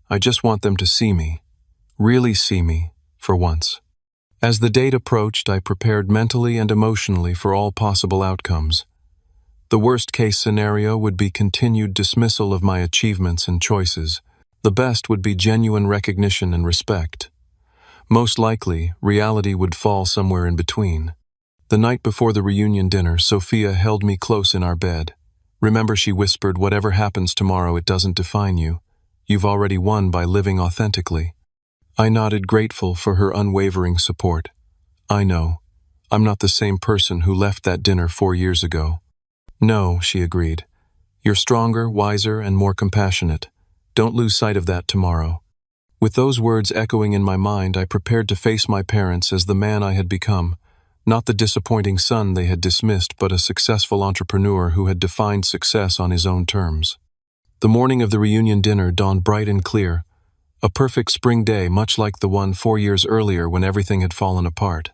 I just want them to see me, really see me, for once. As the date approached, I prepared mentally and emotionally for all possible outcomes. The worst-case scenario would be continued dismissal of my achievements and choices. The best would be genuine recognition and respect. Most likely, reality would fall somewhere in between. The night before the reunion dinner, Sophia held me close in our bed. "Remember," she whispered, "whatever happens tomorrow, it doesn't define you. You've already won by living authentically." I nodded, grateful for her unwavering support. "I know. I'm not the same person who left that dinner 4 years ago." "No," she agreed. "You're stronger, wiser, and more compassionate. Don't lose sight of that tomorrow." With those words echoing in my mind, I prepared to face my parents as the man I had become, not the disappointing son they had dismissed, but a successful entrepreneur who had defined success on his own terms. The morning of the reunion dinner dawned bright and clear, a perfect spring day much like the one 4 years earlier when everything had fallen apart.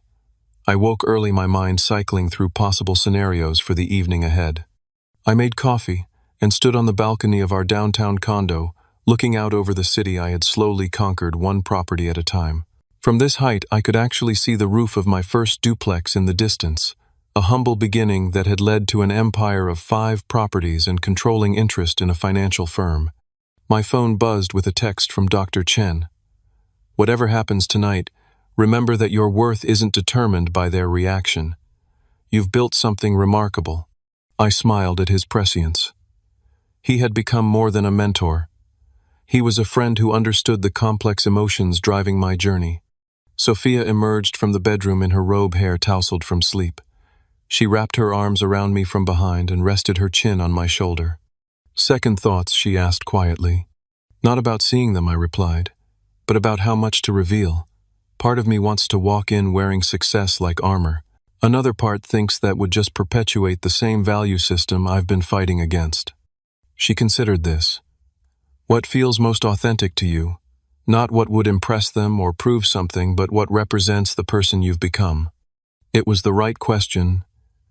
I woke early, my mind cycling through possible scenarios for the evening ahead. I made coffee and stood on the balcony of our downtown condo, looking out over the city I had slowly conquered one property at a time. From this height, I could actually see the roof of my first duplex in the distance, a humble beginning that had led to an empire of 5 properties and controlling interest in a financial firm. My phone buzzed with a text from Dr. Chen. "Whatever happens tonight, remember that your worth isn't determined by their reaction. You've built something remarkable." I smiled at his prescience. He had become more than a mentor. He was a friend who understood the complex emotions driving my journey. Sophia emerged from the bedroom in her robe, hair tousled from sleep. She wrapped her arms around me from behind and rested her chin on my shoulder. "Second thoughts?" she asked quietly. "Not about seeing them," I replied, "but about how much to reveal. Part of me wants to walk in wearing success like armor. Another part thinks that would just perpetuate the same value system I've been fighting against." She considered this. "What feels most authentic to you? Not what would impress them or prove something, but what represents the person you've become." It was the right question,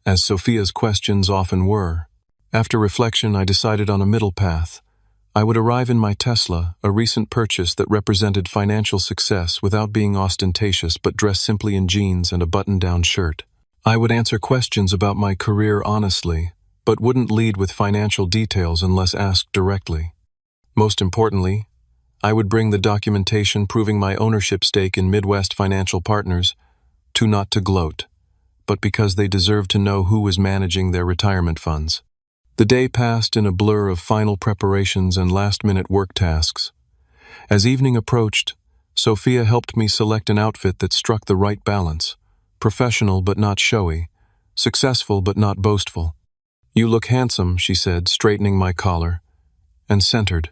as Sophia's questions often were. After reflection, I decided on a middle path. I would arrive in my Tesla, a recent purchase that represented financial success without being ostentatious, but dressed simply in jeans and a button-down shirt. I would answer questions about my career honestly, but wouldn't lead with financial details unless asked directly. Most importantly, I would bring the documentation proving my ownership stake in Midwest Financial Partners, not to gloat, but because they deserved to know who was managing their retirement funds. The day passed in a blur of final preparations and last-minute work tasks. As evening approached, Sophia helped me select an outfit that struck the right balance, professional but not showy, successful but not boastful. "You look handsome," she said, straightening my collar, "and centered.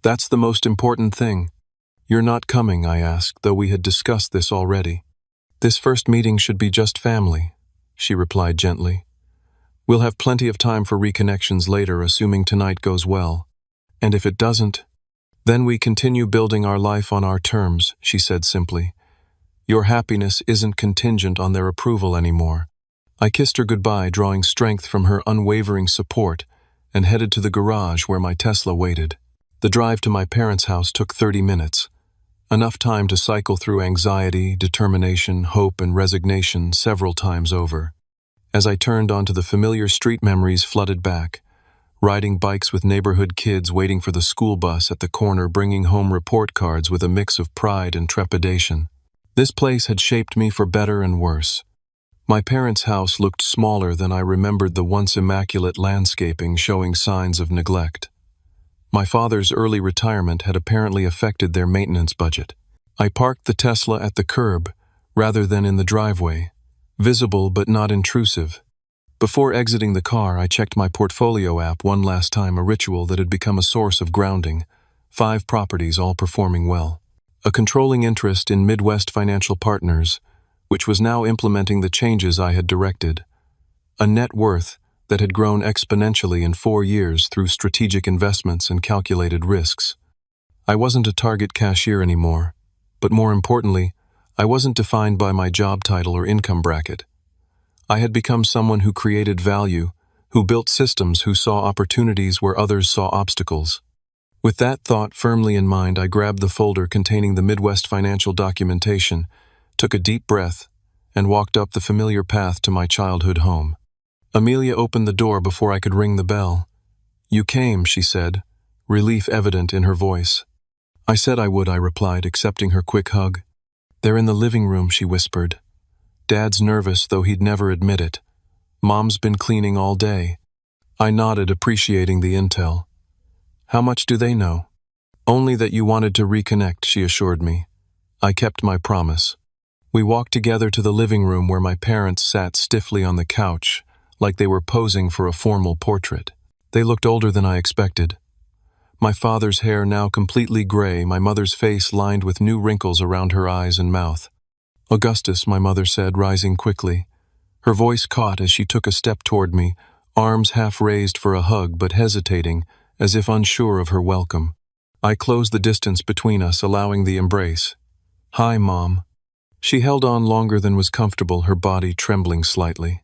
That's the most important thing." "You're not coming?" I asked, though we had discussed this already. "This first meeting should be just family," she replied gently. "We'll have plenty of time for reconnections later, assuming tonight goes well. And if it doesn't, then we continue building our life on our terms," she said simply. "Your happiness isn't contingent on their approval anymore." I kissed her goodbye, drawing strength from her unwavering support, and headed to the garage where my Tesla waited. The drive to my parents' house took 30 minutes, enough time to cycle through anxiety, determination, hope, and resignation several times over. As I turned onto the familiar street, memories flooded back. Riding bikes with neighborhood kids, waiting for the school bus at the corner, bringing home report cards with a mix of pride and trepidation. This place had shaped me for better and worse. My parents' house looked smaller than I remembered, the once immaculate landscaping showing signs of neglect. My father's early retirement had apparently affected their maintenance budget. I parked the Tesla at the curb, rather than in the driveway, visible but not intrusive. Before exiting the car, I checked my portfolio app one last time, a ritual that had become a source of grounding. 5 properties, all performing well. A controlling interest in Midwest Financial Partners, which was now implementing the changes I had directed. A net worth that had grown exponentially in 4 years through strategic investments and calculated risks. I wasn't a target cashier anymore, but more importantly, I wasn't defined by my job title or income bracket. I had become someone who created value, who built systems, who saw opportunities where others saw obstacles. With that thought firmly in mind, I grabbed the folder containing the Midwest financial documentation, took a deep breath, and walked up the familiar path to my childhood home. Amelia opened the door before I could ring the bell. "You came," she said, relief evident in her voice. "I said I would," I replied, accepting her quick hug. "They're in the living room," she whispered. "Dad's nervous, though he'd never admit it. Mom's been cleaning all day." I nodded, appreciating the intel. "How much do they know?" "Only that you wanted to reconnect," she assured me. I kept my promise. We walked together to the living room, where my parents sat stiffly on the couch, like they were posing for a formal portrait. They looked older than I expected. My father's hair now completely gray, my mother's face lined with new wrinkles around her eyes and mouth. "Augustus," my mother said, rising quickly. Her voice caught as she took a step toward me, arms half raised for a hug but hesitating, as if unsure of her welcome. I closed the distance between us, allowing the embrace. "Hi, Mom." She held on longer than was comfortable, her body trembling slightly.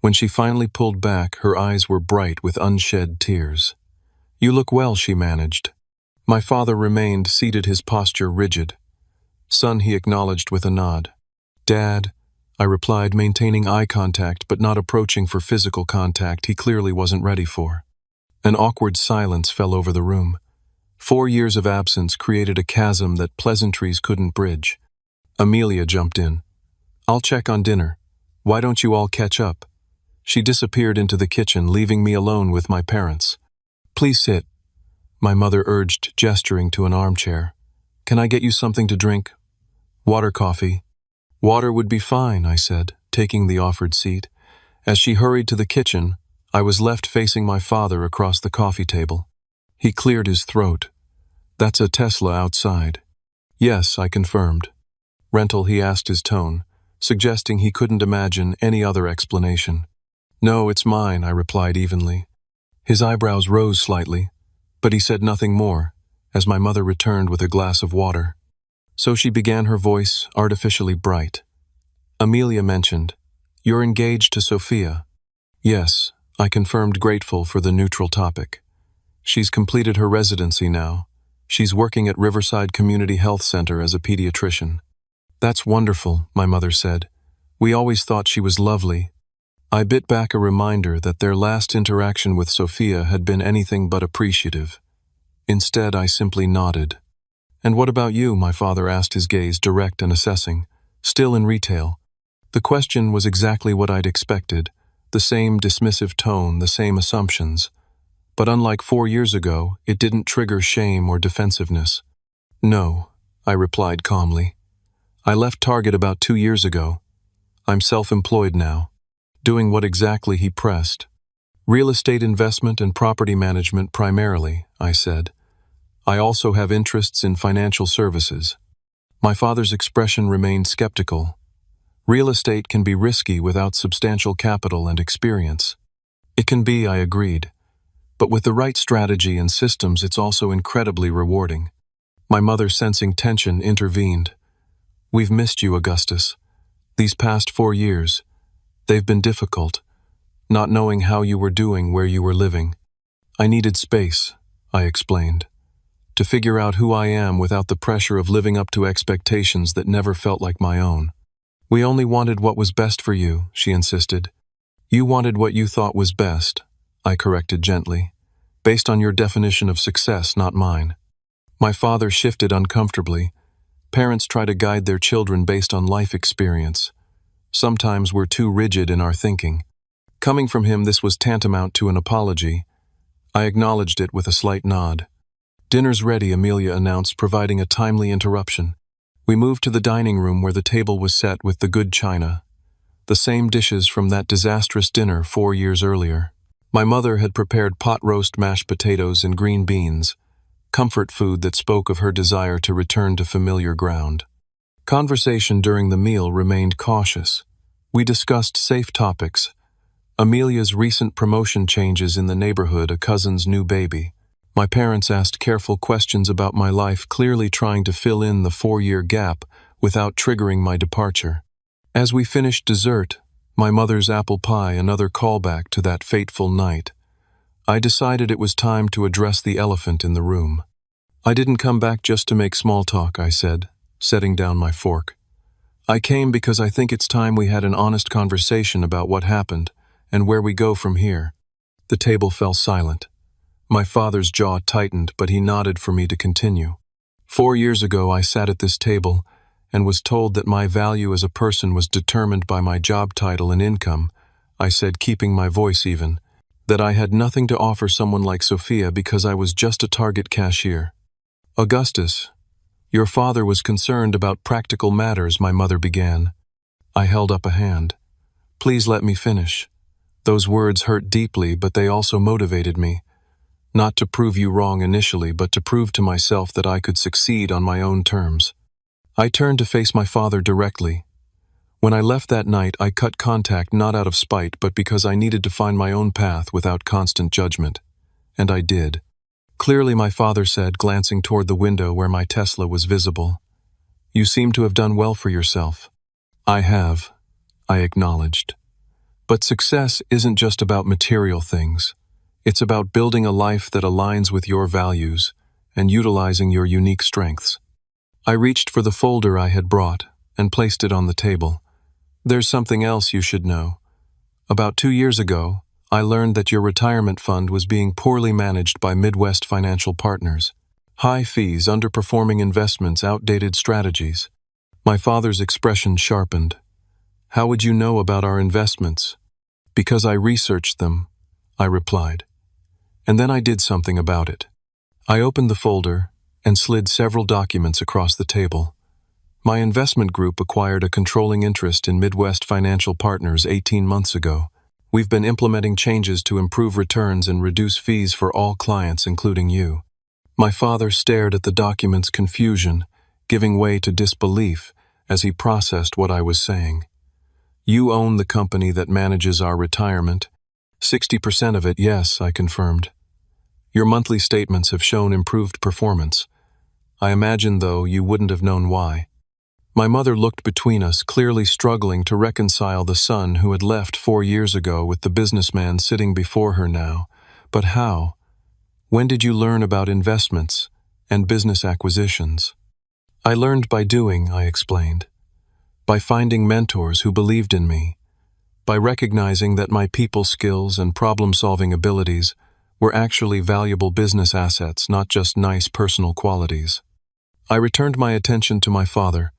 When she finally pulled back, her eyes were bright with unshed tears. "You look well," she managed. My father remained seated, his posture rigid. "Son," he acknowledged with a nod. "Dad," I replied, maintaining eye contact but not approaching for physical contact he clearly wasn't ready for. An awkward silence fell over the room. 4 years of absence created a chasm that pleasantries couldn't bridge. Amelia jumped in. "I'll check on dinner. Why don't you all catch up?" She disappeared into the kitchen, leaving me alone with my parents. "Please sit," my mother urged, gesturing to an armchair. "Can I get you something to drink? Water, coffee?" "Water would be fine," I said, taking the offered seat. As she hurried to the kitchen, I was left facing my father across the coffee table. He cleared his throat. "That's a Tesla outside." "Yes," I confirmed. "Rental?" he asked, his tone suggesting he couldn't imagine any other explanation. "No, it's mine," I replied evenly. His eyebrows rose slightly, but he said nothing more, as my mother returned with a glass of water. So she began, her voice artificially bright. "Amelia mentioned, you're engaged to Sophia." "Yes," I confirmed, grateful for the neutral topic. "She's completed her residency now. She's working at Riverside Community Health Center as a pediatrician." "That's wonderful," my mother said. "We always thought she was lovely." I bit back, a reminder that their last interaction with Sophia had been anything but appreciative. Instead, I simply nodded. "And what about you?" my father asked, his gaze direct and assessing. "Still in retail?" The question was exactly what I'd expected, the same dismissive tone, the same assumptions. But unlike 4 years ago, it didn't trigger shame or defensiveness. "No," I replied calmly. "I left Target about 2 years ago. I'm self-employed now." "Doing what exactly?" he pressed. "Real estate investment and property management primarily," I said. "I also have interests in financial services." My father's expression remained skeptical. "Real estate can be risky without substantial capital and experience." "It can be," I agreed. "But with the right strategy and systems, it's also incredibly rewarding." My mother, sensing tension, intervened. "We've missed you, Augustus. These past 4 years. They've been difficult, not knowing how you were doing, where you were living." "I needed space," I explained, "to figure out who I am without the pressure of living up to expectations that never felt like my own." "We only wanted what was best for you," she insisted. You wanted what you thought was best, I corrected gently, based on your definition of success, not mine. My father shifted uncomfortably. Parents try to guide their children based on life experience. Sometimes we're too rigid in our thinking. Coming from him, this was tantamount to an apology. I acknowledged it with a slight nod. "Dinner's ready," Amelia announced, providing a timely interruption. We moved to the dining room where the table was set with the good china. The same dishes from that disastrous dinner 4 years earlier. My mother had prepared pot roast mashed potatoes and green beans, comfort food that spoke of her desire to return to familiar ground. Conversation during the meal remained cautious. We discussed safe topics: Amelia's recent promotion changes in the neighborhood, a cousin's new baby. My parents asked careful questions about my life, clearly trying to fill in the 4-year gap without triggering my departure. As we finished dessert, my mother's apple pie, another callback to that fateful night, I decided it was time to address the elephant in the room. "I didn't come back just to make small talk," I said, setting down my fork. "I came because I think it's time we had an honest conversation about what happened and where we go from here." The table fell silent. My father's jaw tightened, but he nodded for me to continue. "4 years ago, I sat at this table and was told that my value as a person was determined by my job title and income," I said, keeping my voice even, "that I had nothing to offer someone like Sophia because I was just a target cashier." "Augustus, your father was concerned about practical matters," my mother began. I held up a hand. "Please let me finish." Those words hurt deeply, but they also motivated me. Not to prove you wrong initially, but to prove to myself that I could succeed on my own terms. I turned to face my father directly. When I left that night, I cut contact not out of spite, but because I needed to find my own path without constant judgment. And I did. Clearly, my father said, glancing toward the window where my Tesla was visible. "You seem to have done well for yourself." "I have," I acknowledged. "But success isn't just about material things. It's about building a life that aligns with your values and utilizing your unique strengths." I reached for the folder I had brought and placed it on the table. "There's something else you should know. About 2 years ago, I learned that your retirement fund was being poorly managed by Midwest financial partners. High fees, underperforming investments, outdated strategies." My father's expression sharpened. "How would you know about our investments?" "Because I researched them," I replied. And then I did something about it. I opened the folder and slid several documents across the table. My investment group acquired a controlling interest in Midwest Financial Partners 18 months ago. We've been implementing changes to improve returns and reduce fees for all clients, including you. My father stared at the document's confusion, giving way to disbelief as he processed what I was saying. "You own the company that manages our retirement." 60% of it, yes, I confirmed. "Your monthly statements have shown improved performance. I imagine, though, you wouldn't have known why." My mother looked between us, clearly struggling to reconcile the son who had left 4 years ago with the businessman sitting before her now. "But how? When did you learn about investments and business acquisitions?" "I learned by doing," I explained. "By finding mentors who believed in me. By recognizing that my people skills and problem-solving abilities were actually valuable business assets, not just nice personal qualities." I returned my attention to my father.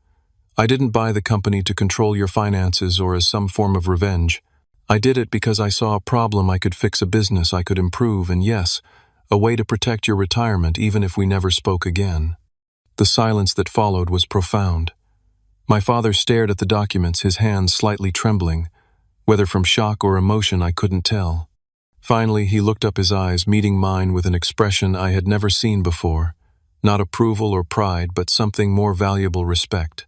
"I didn't buy the company to control your finances or as some form of revenge. I did it because I saw a problem I could fix, a business I could improve, and yes, a way to protect your retirement even if we never spoke again." The silence that followed was profound. My father stared at the documents, his hands slightly trembling. Whether from shock or emotion, I couldn't tell. Finally, he looked up, his eyes meeting mine with an expression I had never seen before. Not approval or pride, but something more valuable: respect.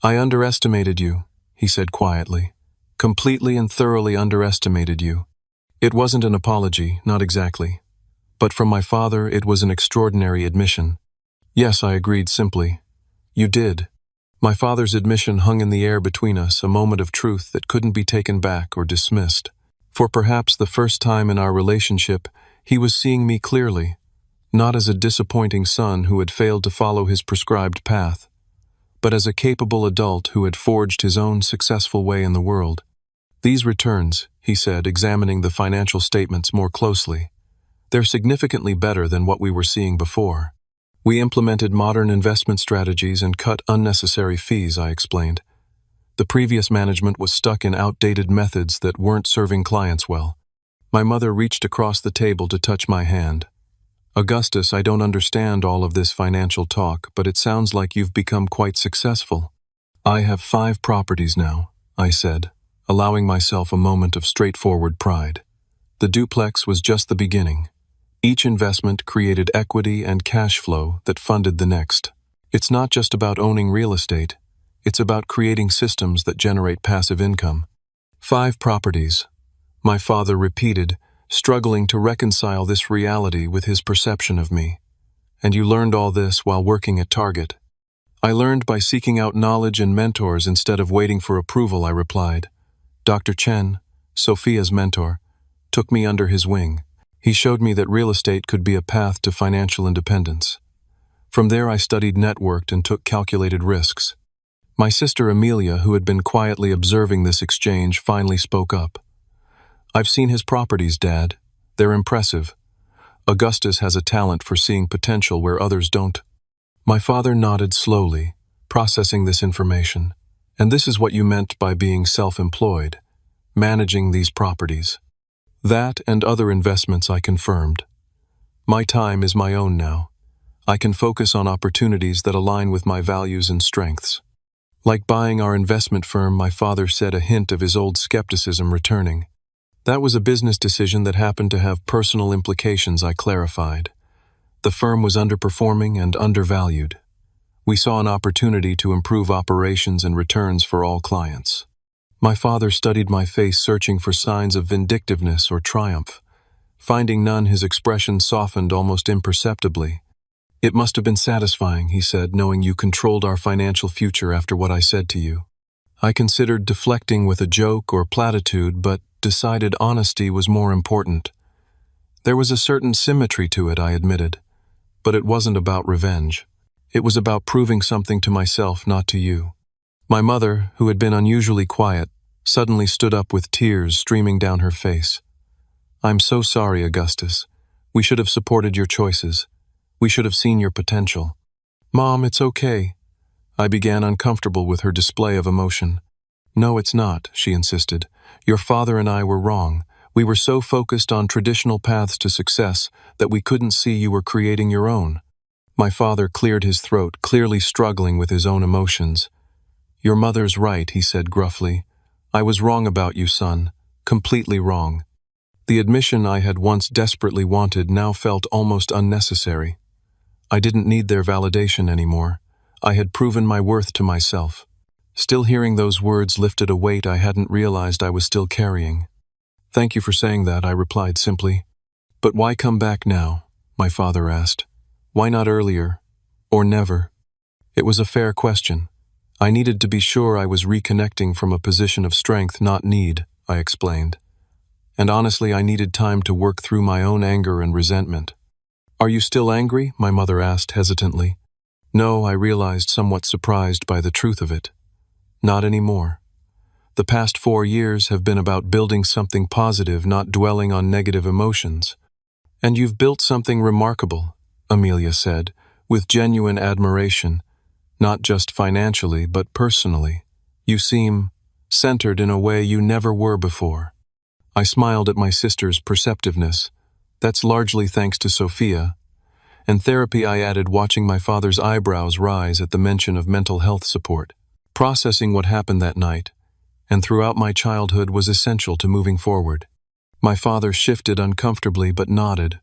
"I underestimated you," he said quietly. "Completely and thoroughly underestimated you." It wasn't an apology, not exactly. But from my father, it was an extraordinary admission. "Yes," I agreed simply. "You did." My father's admission hung in the air between us, a moment of truth that couldn't be taken back or dismissed. For perhaps the first time in our relationship, he was seeing me clearly, not as a disappointing son who had failed to follow his prescribed path, but as a capable adult who had forged his own successful way in the world. These returns, he said, examining the financial statements more closely, they're significantly better than what we were seeing before. We implemented modern investment strategies and cut unnecessary fees, I explained. The previous management was stuck in outdated methods that weren't serving clients well. My mother reached across the table to touch my hand. Augustus, I don't understand all of this financial talk, but it sounds like you've become quite successful. I have 5 properties now, I said, allowing myself a moment of straightforward pride. The duplex was just the beginning. Each investment created equity and cash flow that funded the next. It's not just about owning real estate. It's about creating systems that generate passive income. 5 properties, my father repeated, struggling to reconcile this reality with his perception of me. And you learned all this while working at Target. I learned by seeking out knowledge and mentors instead of waiting for approval, I replied. Dr. Chen, Sophia's mentor, took me under his wing. He showed me that real estate could be a path to financial independence. From there I studied networked and took calculated risks. My sister Amelia, who had been quietly observing this exchange, finally spoke up. I've seen his properties, Dad. They're impressive. Augustus has a talent for seeing potential where others don't. My father nodded slowly, processing this information. And this is what you meant by being self-employed, managing these properties. That and other investments I confirmed. My time is my own now. I can focus on opportunities that align with my values and strengths. Like buying our investment firm, my father said, a hint of his old skepticism returning. That was a business decision that happened to have personal implications, I clarified. The firm was underperforming and undervalued. We saw an opportunity to improve operations and returns for all clients. My father studied my face, searching for signs of vindictiveness or triumph. Finding none, his expression softened almost imperceptibly. It must have been satisfying, he said, knowing you controlled our financial future after what I said to you. I considered deflecting with a joke or platitude, but decided honesty was more important. There was a certain symmetry to it, I admitted. But it wasn't about revenge. It was about proving something to myself, not to you. My mother, who had been unusually quiet, suddenly stood up with tears streaming down her face. I'm so sorry, Augustus. We should have supported your choices. We should have seen your potential. Mom, it's okay. I began, uncomfortable with her display of emotion. No, it's not, she insisted. Your father and I were wrong. We were so focused on traditional paths to success that we couldn't see you were creating your own. My father cleared his throat, clearly struggling with his own emotions. Your mother's right, he said gruffly. I was wrong about you, son. Completely wrong. The admission I had once desperately wanted now felt almost unnecessary. I didn't need their validation anymore. I had proven my worth to myself. Still hearing those words lifted a weight I hadn't realized I was still carrying. Thank you for saying that, I replied simply. But why come back now? My father asked. Why not earlier? Or never? It was a fair question. I needed to be sure I was reconnecting from a position of strength, not need, I explained. And honestly, I needed time to work through my own anger and resentment. Are you still angry? My mother asked hesitantly. No, I realized, somewhat surprised by the truth of it. Not anymore. The past 4 years have been about building something positive, not dwelling on negative emotions. And you've built something remarkable, Amelia said, with genuine admiration, not just financially, but personally. You seem centered in a way you never were before. I smiled at my sister's perceptiveness. That's largely thanks to Sophia. And therapy, I added, watching my father's eyebrows rise at the mention of mental health support. Processing what happened that night, and throughout my childhood, was essential to moving forward. My father shifted uncomfortably but nodded.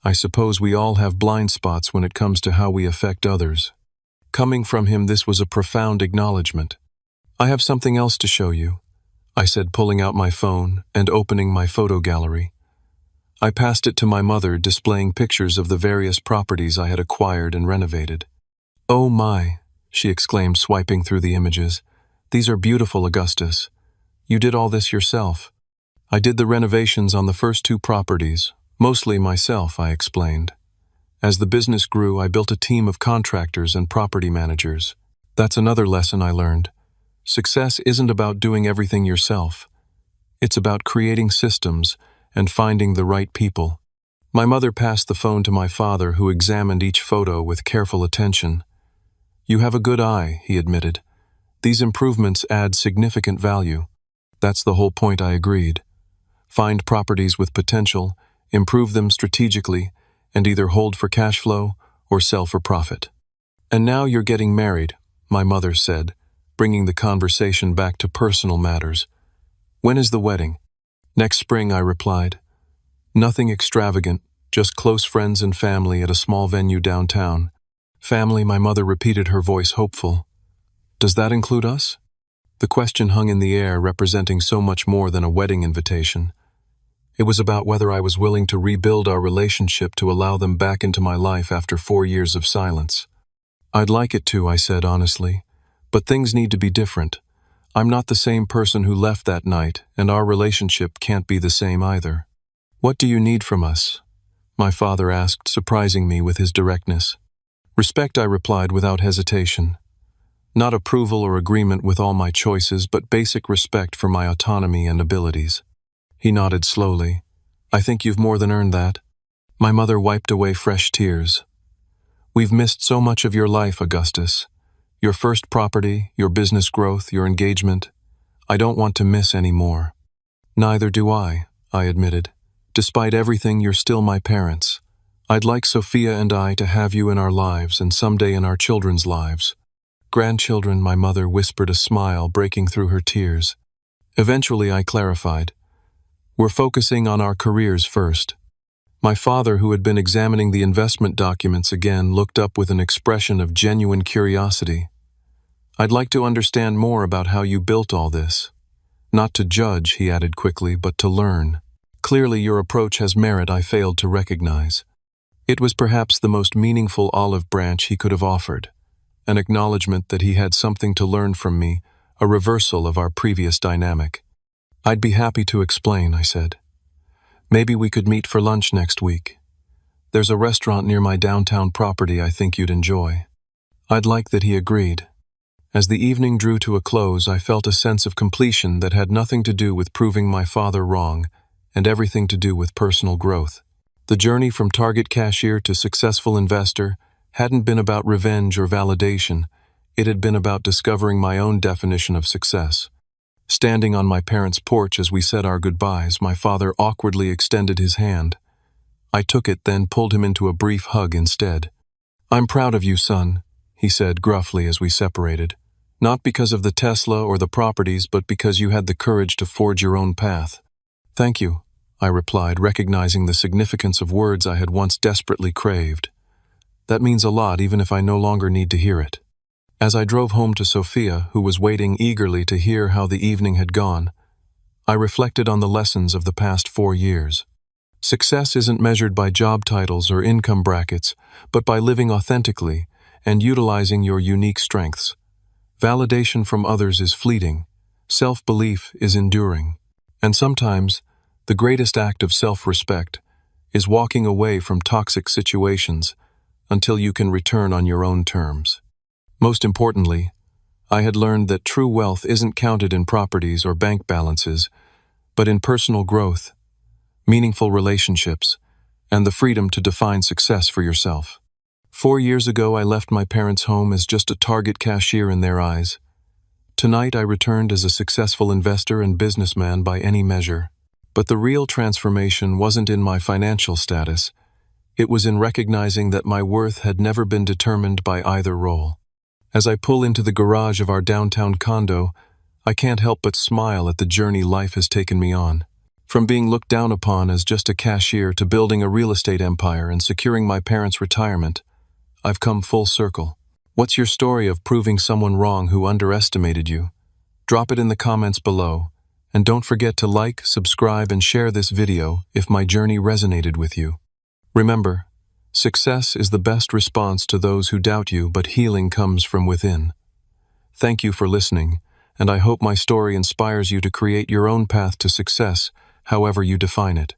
I suppose we all have blind spots when it comes to how we affect others. Coming from him, this was a profound acknowledgement. I have something else to show you, I said, pulling out my phone and opening my photo gallery. I passed it to my mother, displaying pictures of the various properties I had acquired and renovated. Oh my, she exclaimed, swiping through the images. These are beautiful, Augustus. You did all this yourself. I did the renovations on the first 2 properties, mostly myself, I explained. As the business grew, I built a team of contractors and property managers. That's another lesson I learned. Success isn't about doing everything yourself. It's about creating systems and finding the right people. My mother passed the phone to my father, who examined each photo with careful attention. "You have a good eye," he admitted. "These improvements add significant value." "That's the whole point," I agreed. Find properties with potential, improve them strategically, and either hold for cash flow or sell for profit. "And now you're getting married," my mother said, bringing the conversation back to personal matters. "When is the wedding?" "Next spring," I replied. "Nothing extravagant, just close friends and family at a small venue downtown." "Family," my mother repeated, her voice hopeful. "Does that include us?" The question hung in the air, representing so much more than a wedding invitation. It was about whether I was willing to rebuild our relationship to allow them back into my life after 4 years of silence. "I'd like it to," I said honestly, "but things need to be different. I'm not the same person who left that night, and our relationship can't be the same either." "What do you need from us?" my father asked, surprising me with his directness. "Respect," I replied without hesitation. "Not approval or agreement with all my choices, but basic respect for my autonomy and abilities." He nodded slowly. "I think you've more than earned that." My mother wiped away fresh tears. "We've missed so much of your life, Augustus. Your first property, your business growth, your engagement. I don't want to miss any more." "Neither do I admitted. "Despite everything, you're still my parents. I'd like Sophia and I to have you in our lives and someday in our children's lives." "Grandchildren," my mother whispered, a smile breaking through her tears. Eventually, I clarified. "We're focusing on our careers first." My father, who had been examining the investment documents again, looked up with an expression of genuine curiosity. "I'd like to understand more about how you built all this." "Not to judge," he added quickly, "but to learn." "Clearly your approach has merit," I failed to recognize. It was perhaps the most meaningful olive branch he could have offered, an acknowledgement that he had something to learn from me, a reversal of our previous dynamic. "I'd be happy to explain," I said. "Maybe we could meet for lunch next week. There's a restaurant near my downtown property I think you'd enjoy." I'd like that he agreed. As the evening drew to a close, I felt a sense of completion that had nothing to do with proving my father wrong, and everything to do with personal growth. The journey from target cashier to successful investor hadn't been about revenge or validation. It had been about discovering my own definition of success. Standing on my parents' porch as we said our goodbyes, my father awkwardly extended his hand. I took it, then pulled him into a brief hug instead. "I'm proud of you, son," he said gruffly as we separated. "Not because of the Tesla or the properties, but because you had the courage to forge your own path." "Thank you," I replied, recognizing the significance of words I had once desperately craved. "That means a lot, even if I no longer need to hear it." As I drove home to Sophia, who was waiting eagerly to hear how the evening had gone, I reflected on the lessons of the past 4 years. Success isn't measured by job titles or income brackets, but by living authentically and utilizing your unique strengths. Validation from others is fleeting. Self-belief is enduring. And sometimes, the greatest act of self-respect is walking away from toxic situations until you can return on your own terms. Most importantly, I had learned that true wealth isn't counted in properties or bank balances, but in personal growth, meaningful relationships, and the freedom to define success for yourself. 4 years ago, I left my parents' home as just a target cashier in their eyes. Tonight, I returned as a successful investor and businessman by any measure. But the real transformation wasn't in my financial status. It was in recognizing that my worth had never been determined by either role. As I pull into the garage of our downtown condo, I can't help but smile at the journey life has taken me on. From being looked down upon as just a cashier to building a real estate empire and securing my parents' retirement, I've come full circle. What's your story of proving someone wrong who underestimated you? Drop it in the comments below, and don't forget to like, subscribe, and share this video if my journey resonated with you. Remember, success is the best response to those who doubt you, but healing comes from within. Thank you for listening, and I hope my story inspires you to create your own path to success, however you define it.